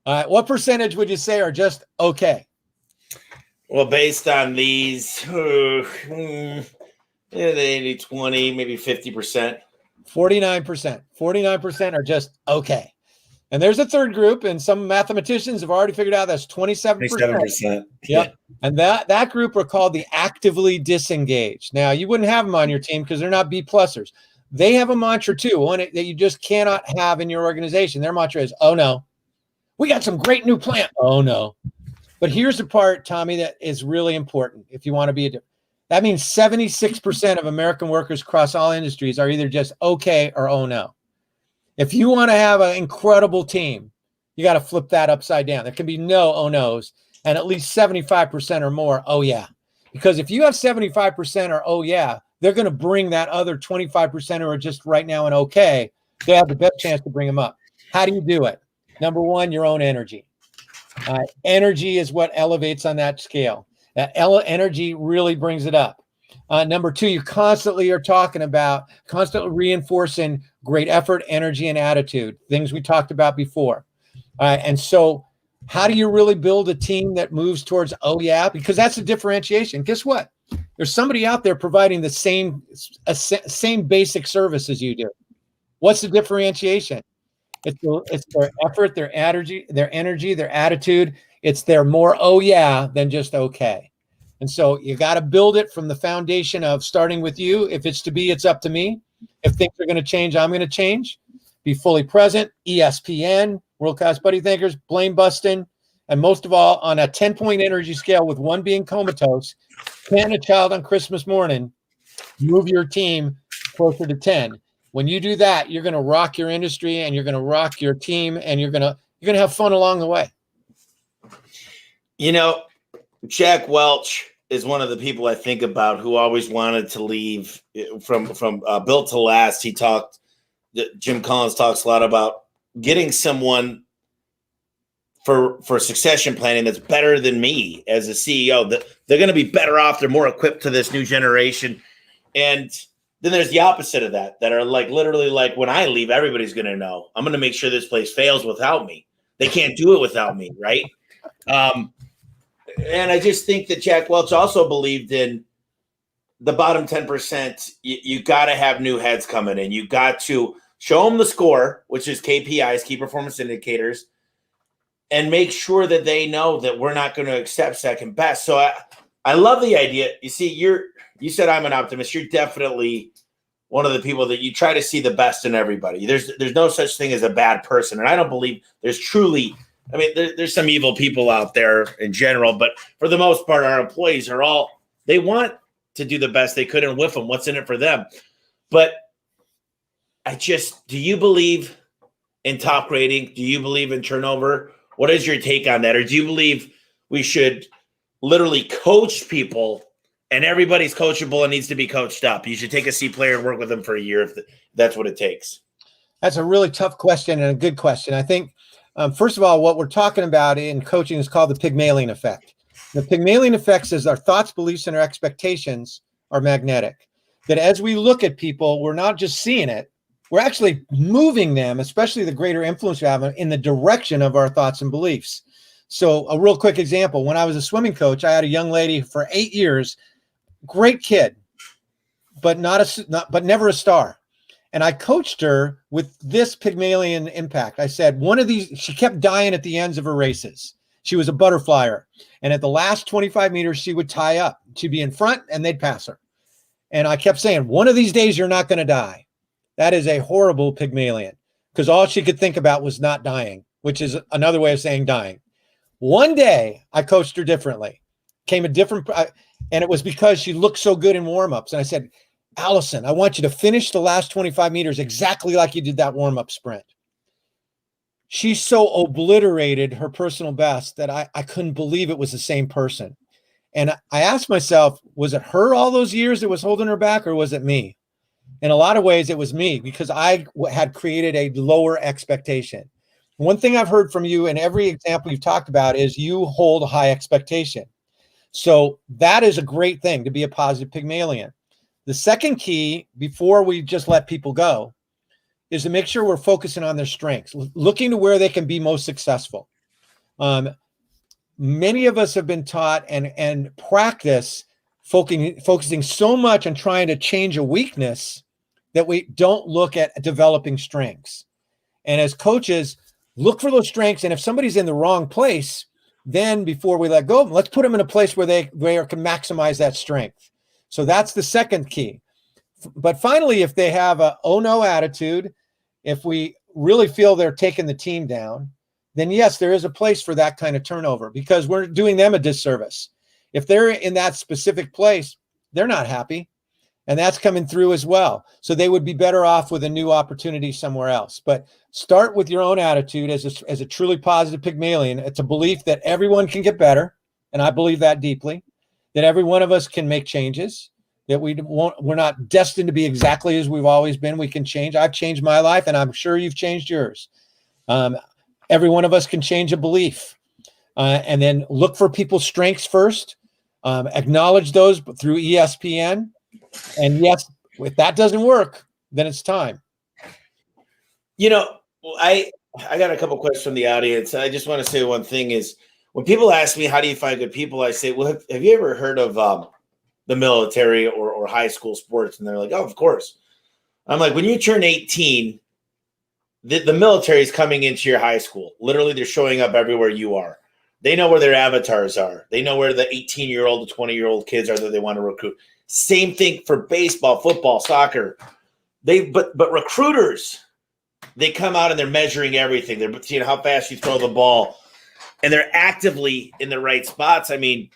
All right. What percentage would you say are just okay? Well, based on these, 80, 20, maybe 50%. 49%. 49% are just okay. And there's a third group, and some mathematicians have already figured out that's 27%. 27%. Yep. And that group are called the actively disengaged. Now, you wouldn't have them on your team because they're not B+ers. They have a mantra too, one that you just cannot have in your organization. Their mantra is, oh no, we got some great new plant. Oh no. But here's the part, Tommy, that is really important. If you want to be that means 76% of American workers across all industries are either just okay or oh no. If you want to have an incredible team, you got to flip that upside down. There can be no oh no's and at least 75% or more oh yeah. Because if you have 75% or oh yeah, they're going to bring that other 25% who are just right now an okay. They have the best chance to bring them up. How do you do it? Number one, your own energy. Energy is what elevates on that scale. That energy really brings it up. Number two, you constantly are talking about, constantly reinforcing great effort, energy, and attitude, things we talked about before. And so how do you really build a team that moves towards, oh yeah, because that's a differentiation. Guess what? There's somebody out there providing the same basic service as you do. What's the differentiation? It's their effort, their energy, their attitude. It's their more oh yeah than just okay. And so you got to build it from the foundation of starting with you. If it's to be, it's up to me. If things are going to change, I'm going to change. Be fully present. ESPN, world-class buddy thinkers, blame busting, and most of all, on a 10-point energy scale with 1 being comatose, can a child on Christmas morning move your team closer to 10? When you do that, you're going to rock your industry and you're going to rock your team and you're going to have fun along the way. Jack Welch is one of the people I think about who always wanted to leave from Built to Last. Jim Collins talks a lot about getting someone for succession planning that's better than me as a CEO. They're going to be better off. They're more equipped to this new generation. And then there's the opposite of that are like literally like when I leave, everybody's going to know. I'm going to make sure this place fails without me. They can't do it without me, right? And I just think that Jack Welch also believed in the bottom 10%. You got to have new heads coming in. You got to show them the score, which is KPIs, key performance indicators, and make sure that they know that we're not going to accept second best. So I love the idea. You see, you said I'm an optimist. You're definitely one of the people that you try to see the best in everybody. There's no such thing as a bad person. And I don't believe there's truly, I mean, there's some evil people out there in general, but for the most part, our employees are all, they want to do the best they could and with them. What's in it for them? But do you believe in top grading? Do you believe in turnover? What is your take on that? Or do you believe we should literally coach people and everybody's coachable and needs to be coached up? You should take a C player and work with them for a year if that's what it takes. That's a really tough question and a good question. I think, first of all, what we're talking about in coaching is called the Pygmalion Effect. The Pygmalion Effect says our thoughts, beliefs, and our expectations are magnetic. That as we look at people, we're not just seeing it, we're actually moving them, especially the greater influence we have, in the direction of our thoughts and beliefs. So a real quick example, when I was a swimming coach, I had a young lady for 8 years, great kid, but never a star. And I coached her with this Pygmalion impact. I said, she kept dying at the ends of her races. She was a butterflyer. And at the last 25 meters, she would tie up. She'd be in front and they'd pass her. And I kept saying, one of these days, you're not going to die. That is a horrible Pygmalion, because all she could think about was not dying, which is another way of saying dying. One day I coached her differently, and it was because she looked so good in warmups. And I said, Allison, I want you to finish the last 25 meters exactly like you did that warm-up sprint. She so obliterated her personal best that I couldn't believe it was the same person. And I asked myself, was it her all those years that was holding her back, or was it me? In a lot of ways, it was me, because I had created a lower expectation. One thing I've heard from you in every example you've talked about is you hold a high expectation. So that is a great thing, to be a positive Pygmalion. The second key, before we just let people go, is to make sure we're focusing on their strengths, looking to where they can be most successful. Many of us have been taught and practice focusing so much on trying to change a weakness that we don't look at developing strengths. And as coaches, look for those strengths. And if somebody's in the wrong place, then before we let go of them, let's put them in a place where they can maximize that strength. So that's the second key. But finally, if they have a oh no attitude, if we really feel they're taking the team down, then yes, there is a place for that kind of turnover, because we're doing them a disservice. If they're in that specific place, they're not happy. And that's coming through as well. So they would be better off with a new opportunity somewhere else. But start with your own attitude as a truly positive Pygmalion. It's a belief that everyone can get better. And I believe that deeply, that every one of us can make changes, that we're not destined to be exactly as we've always been. We can change. I've changed my life, and I'm sure you've changed yours. Every one of us can change a belief. And then look for people's strengths first. Acknowledge those through ESPN. And yes, if that doesn't work, then it's time. You know, I got a couple questions from the audience. I just want to say one thing is, when people ask me, how do you find good people? I say, well, have you ever heard of the military or high school sports? And they're like, oh, of course. I'm like, when you turn 18, the military is coming into your high school. Literally, they're showing up everywhere you are. They know where their avatars are. They know where the 18-year-old to 20-year-old kids are that they want to recruit. Same thing for baseball, football, soccer. But recruiters, they come out and they're measuring everything. They're seeing how fast you throw the ball, and they're actively in the right spots. I mean,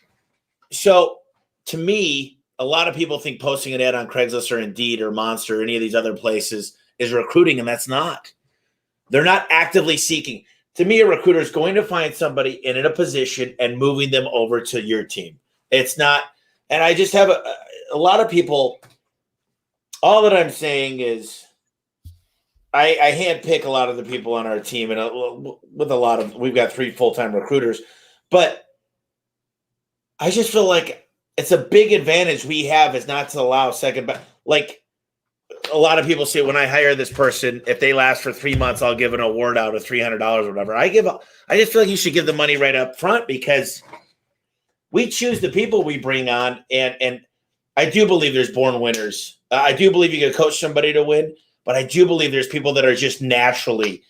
so to me, a lot of people think posting an ad on Craigslist or Indeed or Monster or any of these other places is recruiting, and that's not. They're not actively seeking. To me, a recruiter is going to find somebody in a position and moving them over to your team. It's not, and I just have a lot of people. All that I'm saying is, I handpick a lot of the people on our team, and we've got 3 full-time recruiters, but I just feel like it's a big advantage we have is not to allow like a lot of people say, when I hire this person, if they last for 3 months, I'll give an award out of $300 or whatever. I just feel like you should give the money right up front, because we choose the people we bring on. And I do believe there's born winners. I do believe you can coach somebody to win, but I do believe there's people that are just naturally,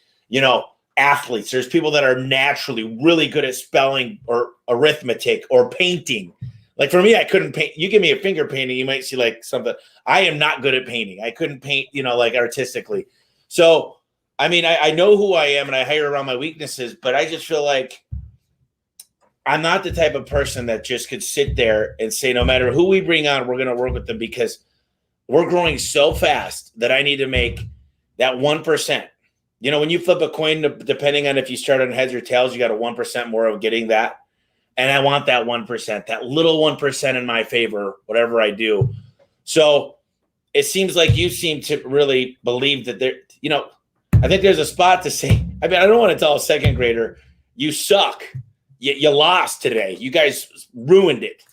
athletes. There's people that are naturally really good at spelling or arithmetic or painting. Like for me, I couldn't paint. You give me a finger painting, you might see like something. I am not good at painting. I couldn't paint, like artistically. So, I mean, I know who I am and I hire around my weaknesses, but I just feel like I'm not the type of person that just could sit there and say, no matter who we bring on, we're going to work with them because we're growing so fast that I need to make that 1%. When you flip a coin, depending on if you start on heads or tails, you got a 1% more of getting that. And I want that 1%, that little 1% in my favor, whatever I do. So it seems like you seem to really believe that there, I think there's a spot to say, I mean, I don't want to tell a second grader, you suck. You lost today. You guys ruined it.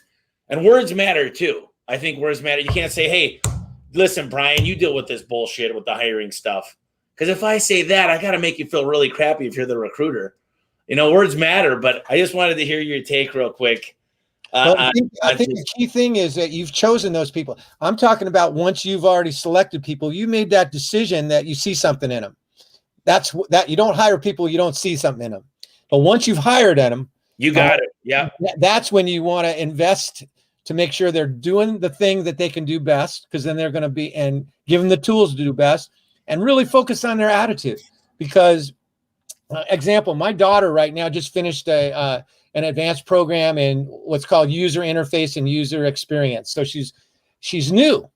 And words matter too. I think words matter. You can't say, hey, listen, Brian, you deal with this bullshit with the hiring stuff. Because if I say that, I got to make you feel really crappy if you're the recruiter. Words matter, but I just wanted to hear your take real quick. I think the key thing is that you've chosen those people. I'm talking about once you've already selected people, you made that decision that you see something in them. That's that you don't hire people you don't see something in them. But once you've hired them, you got it. Yeah. That's when you want to invest to make sure they're doing the thing that they can do best, because then they're going to be, and give them the tools to do best, and really focus on their attitude. Because example, my daughter right now just finished an advanced program in what's called user interface and user experience. So she's new,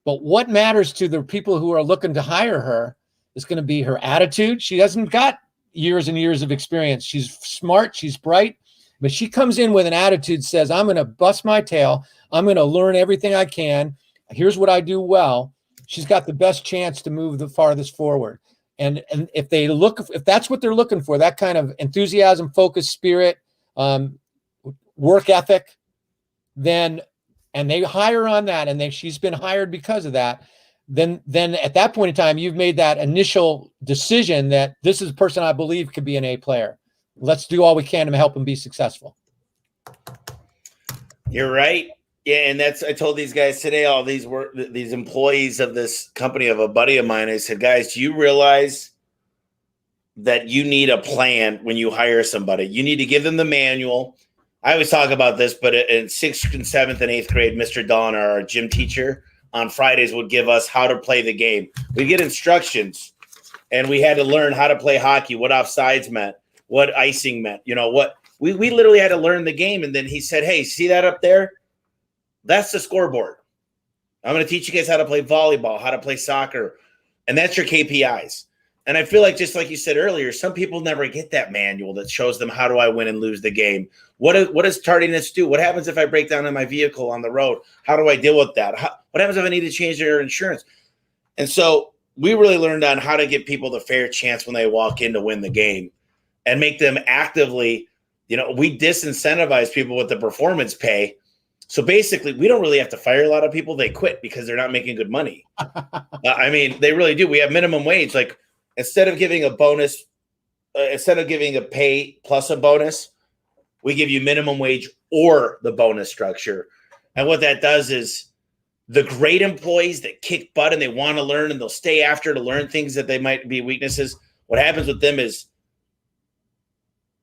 but what matters to the people who are looking to hire her is going to be her attitude. She hasn't got years and years of experience. She's smart, she's bright, but she comes in with an attitude, says, I'm going to bust my tail. I'm going to learn everything I can. Here's what I do well. She's got the best chance to move the farthest forward. And if that's what they're looking for, that kind of enthusiasm, focus, spirit, work ethic, and they hire on that, and she's been hired because of that, then at that point in time, you've made that initial decision that this is a person I believe could be an A player. Let's do all we can to help them be successful. You're right. Yeah, and I told these guys today, all these employees of this company of a buddy of mine, I said, guys, do you realize that you need a plan when you hire somebody? You need to give them the manual. I always talk about this, but in 6th and 7th and 8th grade, Mr. Don, our gym teacher, on Fridays would give us how to play the game. We get instructions, and we had to learn how to play hockey, what offsides meant, what icing meant. What we literally had to learn the game. And then he said, hey, see that up there? That's the scoreboard. I'm going to teach you guys how to play volleyball, how to play soccer, and that's your KPIs. And I feel like, just like you said earlier, some people never get that manual that shows them how do I win and lose the game. What does tardiness do? What happens if I break down in my vehicle on the road? How do I deal with that? What happens if I need to change their insurance? And so we really learned on how to give people the fair chance when they walk in to win the game and make them actively, we disincentivize people with the performance pay. So basically, we don't really have to fire a lot of people. They quit because they're not making good money. I mean, they really do. We have minimum wage. Like, instead of giving a bonus, instead of giving a pay plus a bonus, we give you minimum wage or the bonus structure. And what that does is the great employees that kick butt and they want to learn and they'll stay after to learn things that they might be weaknesses. What happens with them is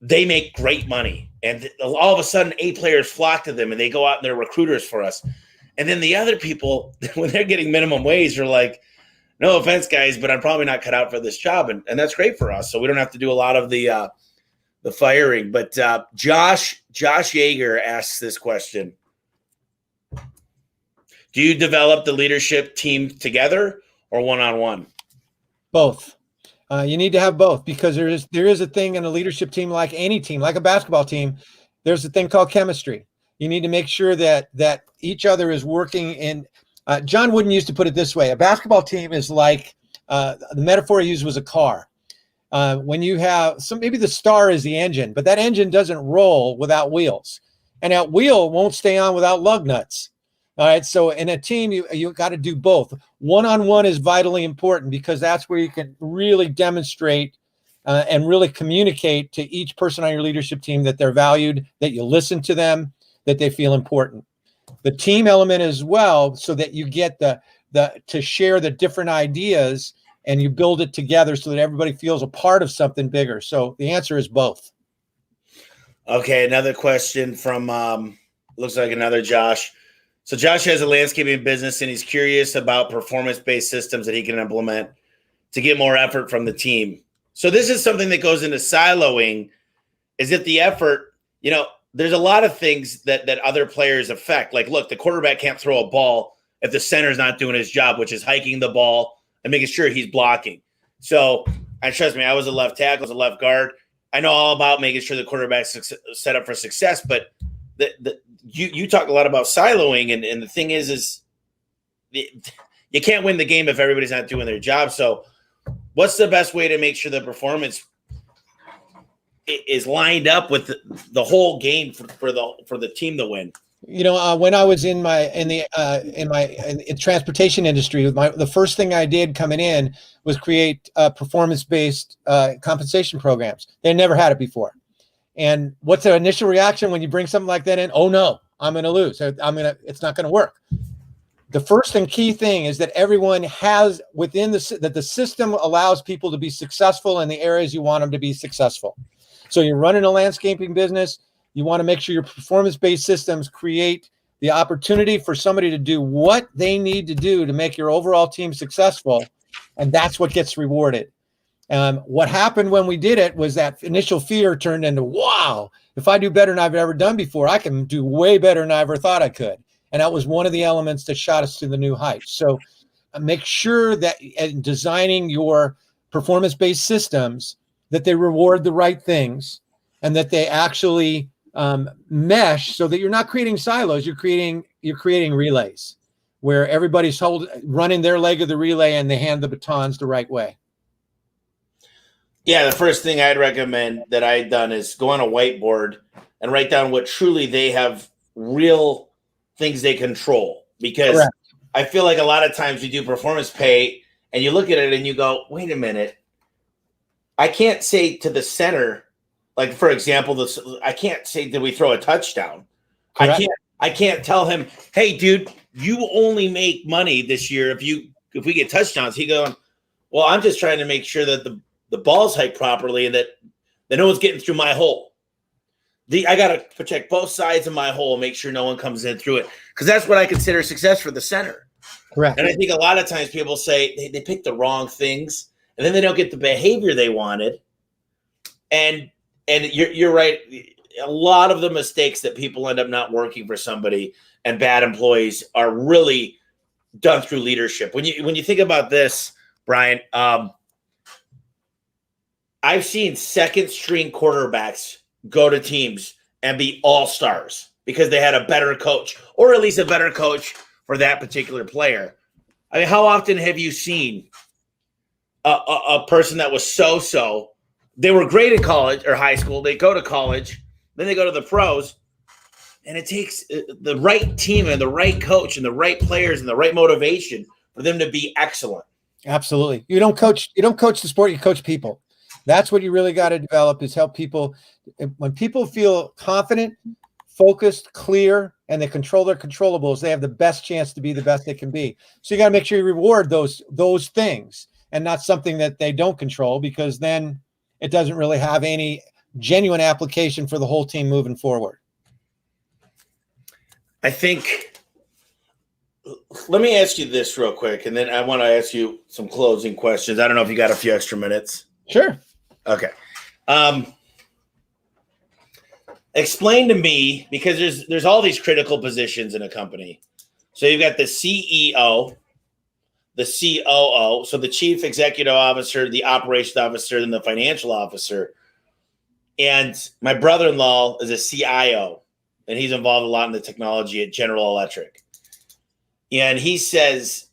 they make great money. And all of a sudden, A players flock to them and they go out and they're recruiters for us. And then the other people, when they're getting minimum wage, are like, no offense, guys, but I'm probably not cut out for this job. And that's great for us. So we don't have to do a lot of the firing. But Josh Yeager asks this question. Do you develop the leadership team together or one-on-one? Both. You need to have both, because there is a thing in a leadership team, like any team, like a basketball team. There's a thing called chemistry. You need to make sure that each other is working in. John Wooden used to put it this way: a basketball team is like the metaphor he used was a car. When you have maybe the star is the engine, but that engine doesn't roll without wheels, and that wheel won't stay on without lug nuts. All right. So in a team, you got to do both. One-on-one is vitally important, because that's where you can really demonstrate and really communicate to each person on your leadership team that they're valued, that you listen to them, that they feel important. The team element as well, so that you get to share the different ideas and you build it together so that everybody feels a part of something bigger. So the answer is both. Okay. Another question from Looks like another Josh. So Josh has a landscaping business, and he's curious about performance-based systems that he can implement to get more effort from the team. So this is something that goes into siloing, is that the effort, there's a lot of things that other players affect. Like, look, the quarterback can't throw a ball if the center's not doing his job, which is hiking the ball and making sure he's blocking. So, and trust me, I was a left tackle, I was a left guard. I know all about making sure the quarterback's set up for success, but you talk a lot about siloing, and the thing is you can't win the game if everybody's not doing their job. So what's the best way to make sure the performance is lined up with the whole game for the team to win? When I was in transportation industry, the first thing I did coming in was create performance-based compensation programs. They never had it before. And what's the initial reaction when you bring something like that in? Oh no, I'm going to lose. It's not going to work. The first and key thing is that everyone has that the system allows people to be successful in the areas you want them to be successful. So you're running a landscaping business. You want to make sure your performance-based systems create the opportunity for somebody to do what they need to do to make your overall team successful. And that's what gets rewarded. What happened when we did it was that initial fear turned into, wow, if I do better than I've ever done before, I can do way better than I ever thought I could. And that was one of the elements that shot us to the new heights. So make sure that in designing your performance-based systems, that they reward the right things and that they actually mesh so that you're not creating silos, you're creating relays where everybody's running their leg of the relay and they hand the batons the right way. Yeah, the first thing I'd recommend that I'd done is go on a whiteboard and write down what truly they have real things they control. Because Correct. I feel like a lot of times you do performance pay and you look at it and you go, wait a minute, I can't say to the center, like, for example, I can't say, did we throw a touchdown? Correct. I can't tell him, hey, dude, you only make money this year if we get touchdowns. He going, well, I'm just trying to make sure that the ball's hiked properly and that no one's getting through my hole. I got to protect both sides of my hole, make sure no one comes in through it, because that's what I consider success for the center. Correct. And I think a lot of times people say they pick the wrong things, and then they don't get the behavior they wanted. And you're right. A lot of the mistakes that people end up not working for somebody and bad employees are really done through leadership. When you think about this, Brian, I've seen second string quarterbacks go to teams and be all-stars because they had a better coach, or at least a better coach for that particular player. I mean, how often have you seen a person that was so-so? They were great in college or high school. They go to college, then they go to the pros, and it takes the right team and the right coach and the right players and the right motivation for them to be excellent. Absolutely. You don't coach the sport, you coach people. That's what you really got to develop, is help people. When people feel confident, focused, clear, and they control their controllables, they have the best chance to be the best they can be. So you got to make sure you reward those things and not something that they don't control, because then it doesn't really have any genuine application for the whole team moving forward. I think, let me ask you this real quick, and then I want to ask you some closing questions. I don't know if you got a few extra minutes. Sure. Okay. Explain to me, because there's all these critical positions in a company. So you've got the CEO, the COO, so the chief executive officer, the operations officer, and the financial officer. And my brother-in-law is a CIO, and he's involved a lot in the technology at General Electric. And he says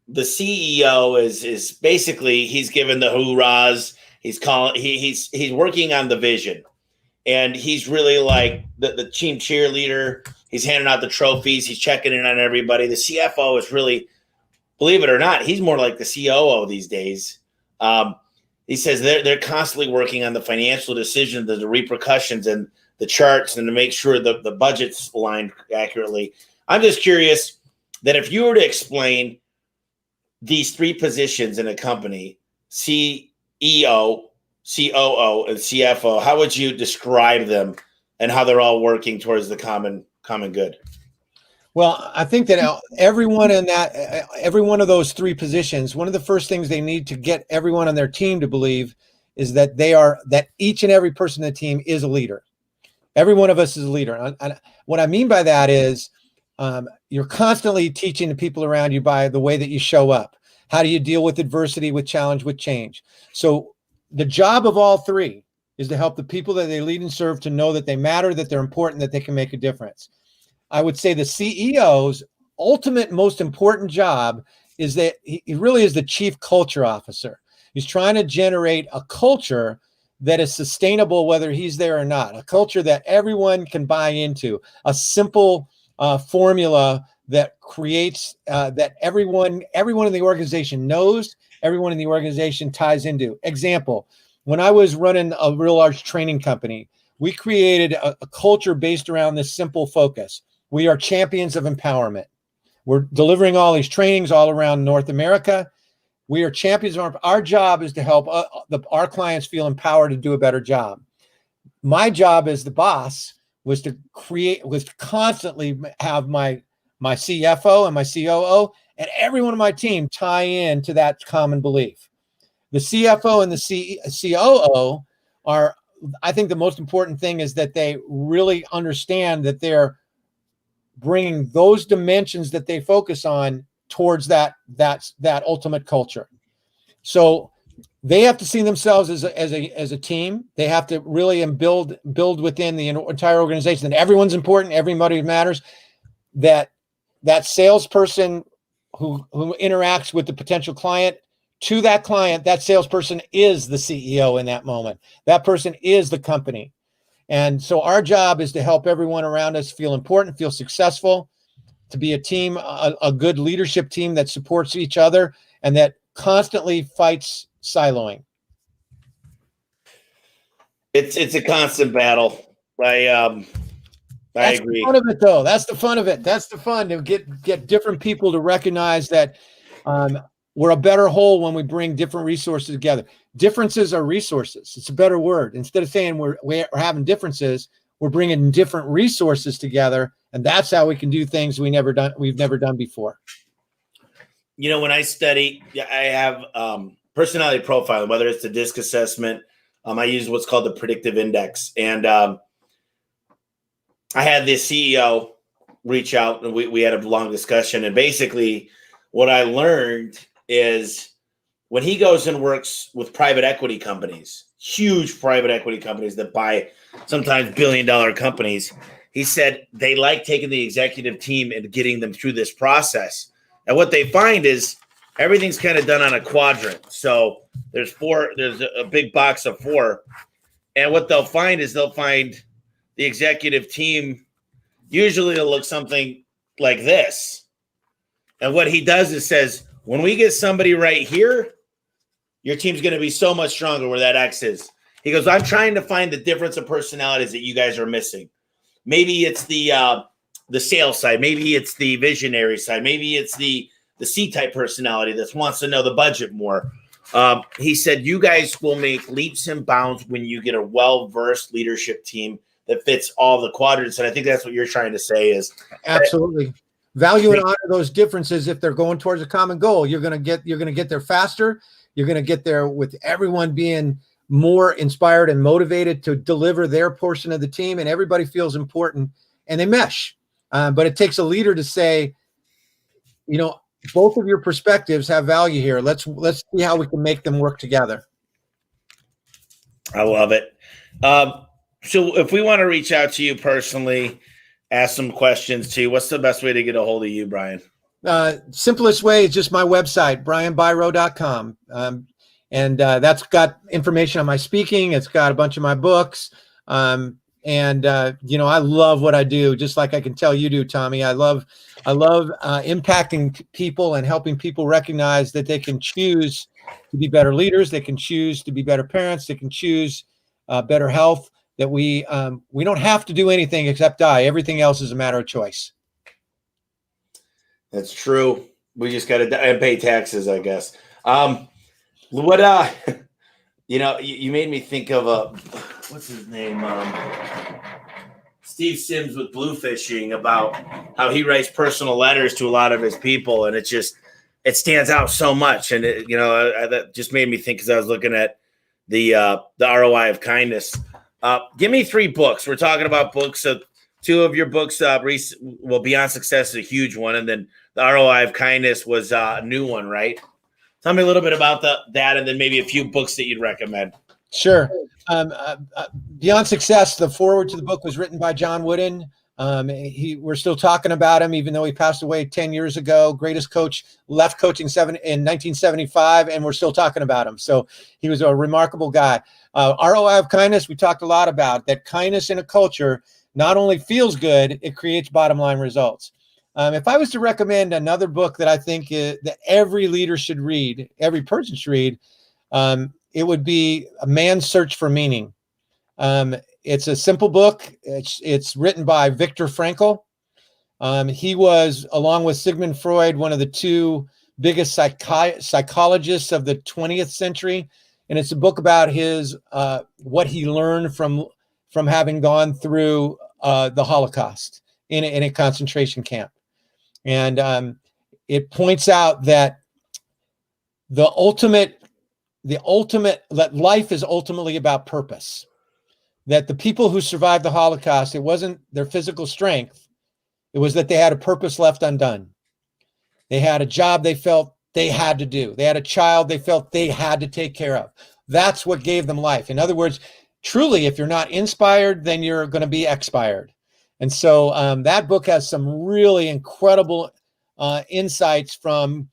the CEO is basically, he's given the hoorahs. He's working on the vision, and he's really like the team cheerleader. He's handing out the trophies. He's checking in on everybody. The CFO is really, believe it or not, he's more like the COO these days. He says they're constantly working on the financial decisions, the repercussions, and the charts, and to make sure the budget's aligned accurately. I'm just curious that if you were to explain these three positions in a company, CEO, COO, and CFO, how would you describe them and how they're all working towards the common good. Well, I think that every one of those three positions, one of the first things they need to get everyone on their team to believe is that that each and every person in the team is a leader. Every one of us is a leader. And what I mean by that is you're constantly teaching the people around you by the way that you show up. How do you deal with adversity, with challenge, with change? So the job of all three is to help the people that they lead and serve to know that they matter, that they're important, that they can make a difference. I would say the CEO's ultimate most important job is that he really is the chief culture officer. He's trying to generate a culture that is sustainable, whether he's there or not, a culture that everyone can buy into, a simple formula that creates that everyone in the organization knows, everyone in the organization ties into. Example, when I was running a real large training company, we created a culture based around this simple focus. We are champions of empowerment. We're delivering all these trainings all around North America. We are champions of our job is to help our clients feel empowered to do a better job. My job as the boss was to constantly have my CFO and my COO and everyone on my team tie in to that common belief. The CFO and the COO are, I think the most important thing is that they really understand that they're bringing those dimensions that they focus on towards that ultimate culture. So they have to see themselves as a team. They have to really build within the entire organization that everyone's important, everybody matters. That salesperson who interacts with the potential client, to that client, that salesperson is the CEO in that moment. That person is the company. And so our job is to help everyone around us feel important, feel successful, to be a team, a good leadership team that supports each other and that constantly fights siloing. It's a constant battle. I That's agree. the fun of it, though. That's the fun of it. That's the fun, to get different people to recognize that we're a better whole when we bring different resources together. Differences are resources. It's a better word. Instead of saying we're having differences, we're bringing different resources together, and that's how we can do things we've never done before. You know, when I study, I have personality profiling, whether it's the DISC assessment. I use what's called the predictive index, and I had this CEO reach out, and we had a long discussion. And basically, what I learned is when he goes and works with private equity companies, huge private equity companies that buy sometimes billion-dollar companies, he said they like taking the executive team and getting them through this process. And what they find is everything's kind of done on a quadrant. So there's a big box of 4. And what they'll find is the executive team, usually it'll look something like this. And what he does is says, when we get somebody right here, your team's going to be so much stronger where that X is. He goes, I'm trying to find the difference of personalities that you guys are missing. Maybe it's the sales side. Maybe it's the visionary side. Maybe it's the C-type personality that wants to know the budget more. He said, you guys will make leaps and bounds when you get a well-versed leadership team that fits all the quadrants. And I think that's what you're trying to say is. Absolutely. Value and honor those differences if they're going towards a common goal. You're going to get there faster. You're going to get there with everyone being more inspired and motivated to deliver their portion of the team, and everybody feels important and they mesh. But it takes a leader to say, you know, both of your perspectives have value here. Let's see how we can make them work together. I love it. So if we want to reach out to you personally, ask some questions to you, what's the best way to get a hold of you, Brian? Simplest way is just my website, brianbiro.com. And that's got information on my speaking. It's got a bunch of my books. You know, I love what I do, just like I can tell you do, Tommy. I love impacting people and helping people recognize that they can choose to be better leaders. They can choose to be better parents. They can choose better health, that we don't have to do anything except die. Everything else is a matter of choice. That's true. We just got to pay taxes, I guess. You know, you made me think of what's his name? Steve Sims with Bluefishing about how he writes personal letters to a lot of his people, and it stands out so much. And that just made me think as I was looking at the ROI of kindness. Give me 3 books. We're talking about books. 2 of your books, Beyond Success is a huge one, and then the ROI of kindness was a new one, right? Tell me a little bit about that, and then maybe a few books that you'd recommend. Sure. Beyond Success, the foreword to the book was written by John Wooden. We're still talking about him, even though he passed away 10 years ago. Greatest coach, left coaching in 1975, and we're still talking about him. So he was a remarkable guy. ROI of kindness, we talked a lot about that. Kindness in a culture not only feels good, it creates bottom line results. If I was to recommend another book that I think that every leader should read, every person should read, it would be A Man's Search for Meaning. It's a simple book. It's written by Viktor Frankl. He was, along with Sigmund Freud, one of the 2 biggest psychologists of the 20th century. And it's a book about his what he learned from having gone through the Holocaust in a concentration camp. And it points out that that life is ultimately about purpose. That the people who survived the Holocaust, it wasn't their physical strength. It was that they had a purpose left undone. They had a job they felt they had to do. They had a child they felt they had to take care of. That's what gave them life. In other words, truly, if you're not inspired, then you're going to be expired. And so that book has some really incredible insights from,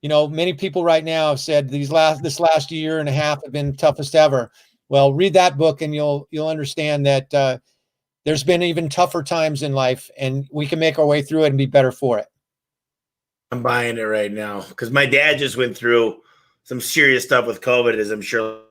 many people right now have said this last year and a half have been toughest ever. Well, read that book and you'll understand that there's been even tougher times in life, and we can make our way through it and be better for it. I'm buying it right now because my dad just went through some serious stuff with COVID, as I'm sure.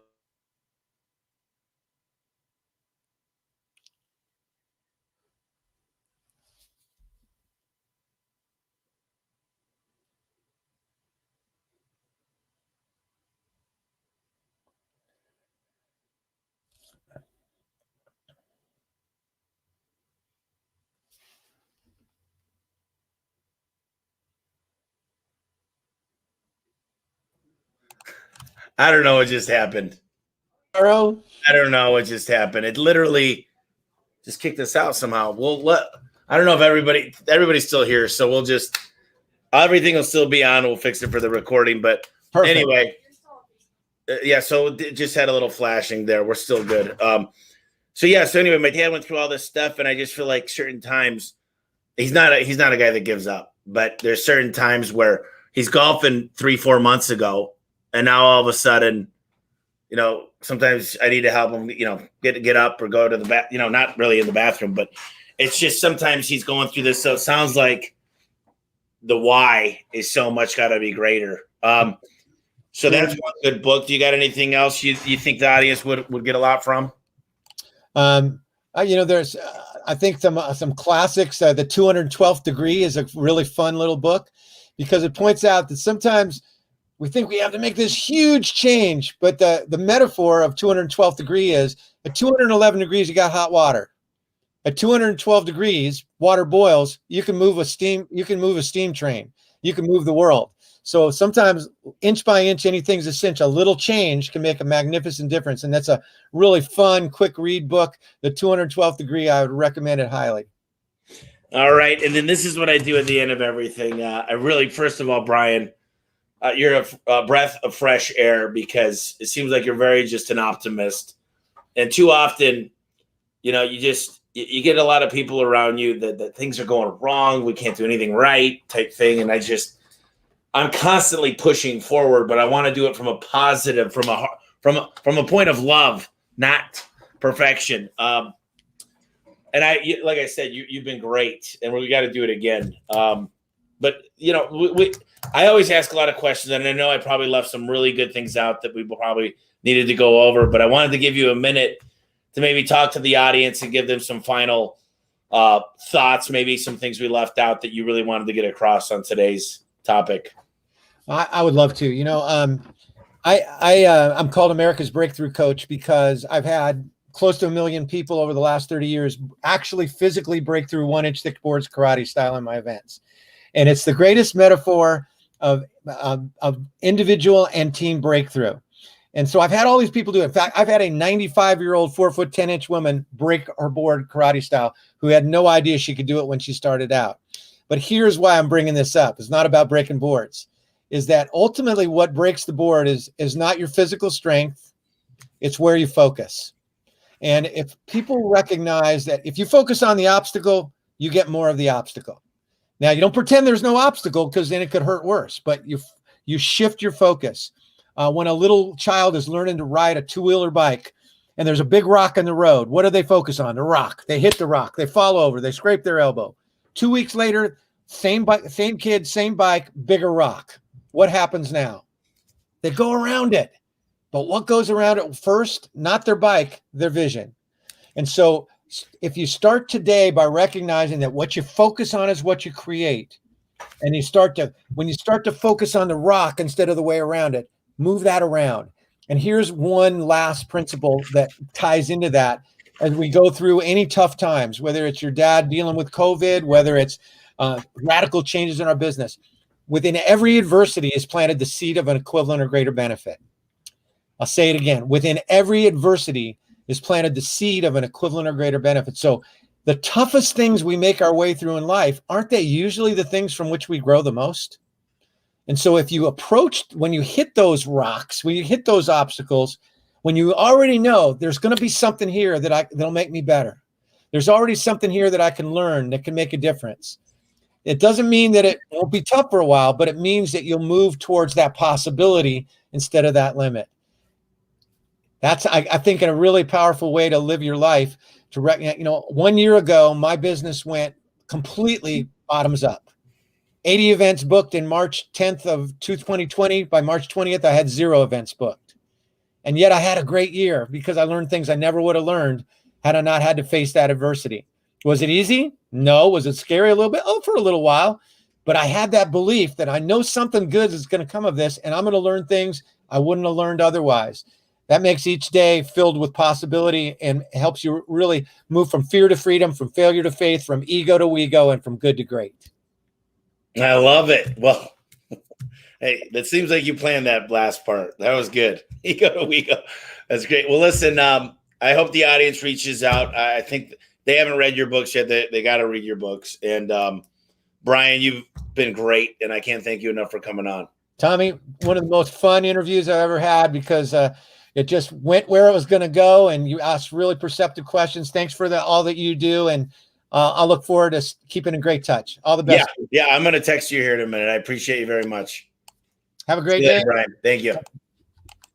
I don't know what just happened. I don't know what just happened. It literally just kicked us out somehow. I don't know if everybody's still here, so everything will still be on. We'll fix it for the recording. But Perfect. Anyway, yeah, so it just had a little flashing there. We're still good. So anyway, my dad went through all this stuff, and I just feel like certain times he's not a guy that gives up, but there's certain times where he's golfing 3-4 months ago, and now all of a sudden, sometimes I need to help him, get up or go to the bath, not really in the bathroom, but it's just sometimes he's going through this. So it sounds like the why is so much got to be greater. So that's one good book. Do you got anything else you think the audience would get a lot from? There's, I think some classics. The 212th Degree is a really fun little book because it points out that sometimes we think we have to make this huge change, but the metaphor of 212th degree is at 211 degrees, you got hot water. At 212 degrees, water boils. You can move a steam train. You can move the world. So sometimes inch by inch, anything's a cinch. A little change can make a magnificent difference. And that's a really fun, quick read book. The 212th Degree, I would recommend it highly. All right. And then this is what I do at the end of everything. First of all, Brian, you're a breath of fresh air because it seems like you're very just an optimist. And too often, you get a lot of people around you that things are going wrong. We can't do anything right type thing. And I'm constantly pushing forward, but I want to do it from a positive, from a point of love, not perfection. And like I said, you've been great, and we got to do it again. But I always ask a lot of questions, and I know I probably left some really good things out that we probably needed to go over. But I wanted to give you a minute to maybe talk to the audience and give them some final thoughts, maybe some things we left out that you really wanted to get across on today's topic. I would love to. I'm called America's Breakthrough Coach because I've had close to 1 million people over the last 30 years actually physically break through 1-inch thick boards karate style in my events. And it's the greatest metaphor of individual and team breakthrough. And so I've had all these people do it. In fact, I've had a 95-year-old 4-foot 10-inch woman break her board karate style who had no idea she could do it when she started out. But here's why I'm bringing this up. It's not about breaking boards. Is that ultimately what breaks the board is not your physical strength. It's where you focus. And if people recognize that if you focus on the obstacle, you get more of the obstacle. Now, you don't pretend there's no obstacle because then it could hurt worse, but you shift your focus. When a little child is learning to ride a two-wheeler bike and there's a big rock in the road, what do they focus on? The rock. They hit the rock. They fall over. They scrape their elbow. 2 weeks later, same bike, same kid, same bike, bigger rock. What happens now? They go around it. But what goes around it first? Not their bike, their vision. And so if you start today by recognizing that what you focus on is what you create, and when you start to focus on the rock instead of the way around it, move that around. And here's one last principle that ties into that as we go through any tough times, whether it's your dad dealing with COVID, whether it's radical changes in our business. Within every adversity is planted the seed of an equivalent or greater benefit. I'll say it again. Within every adversity is planted the seed of an equivalent or greater benefit. So the toughest things we make our way through in life, aren't they usually the things from which we grow the most? And so if you when you hit those rocks, when you hit those obstacles, when you already know there's going to be something here that'll make me better. There's already something here that I can learn that can make a difference. It doesn't mean that it won't be tough for a while, but it means that you'll move towards that possibility instead of that limit. That's, I think, a really powerful way to live your life. 1 year ago, my business went completely bottoms up. 80 events booked in March 10th of 2020. By March 20th, I had 0 events booked. And yet I had a great year because I learned things I never would have learned had I not had to face that adversity. Was it easy? No. Was it scary a little bit? Oh, for a little while. But I had that belief that I know something good is going to come of this, and I'm going to learn things I wouldn't have learned otherwise. That makes each day filled with possibility and helps you really move from fear to freedom, from failure to faith, from ego to we-go, and from good to great. I love it. Well, hey, that seems like you planned that last part. That was good. Ego to we-go. That's great. Well, listen, I hope the audience reaches out. I think they haven't read your books yet. They got to read your books. And Brian, you've been great, and I can't thank you enough for coming on. Tommy, one of the most fun interviews I've ever had because it just went where it was going to go, and you asked really perceptive questions. Thanks for all that you do, and I'll look forward to keeping in great touch. All the best. Yeah, I'm going to text you here in a minute. I appreciate you very much. Have a great day. Brian. Thank you.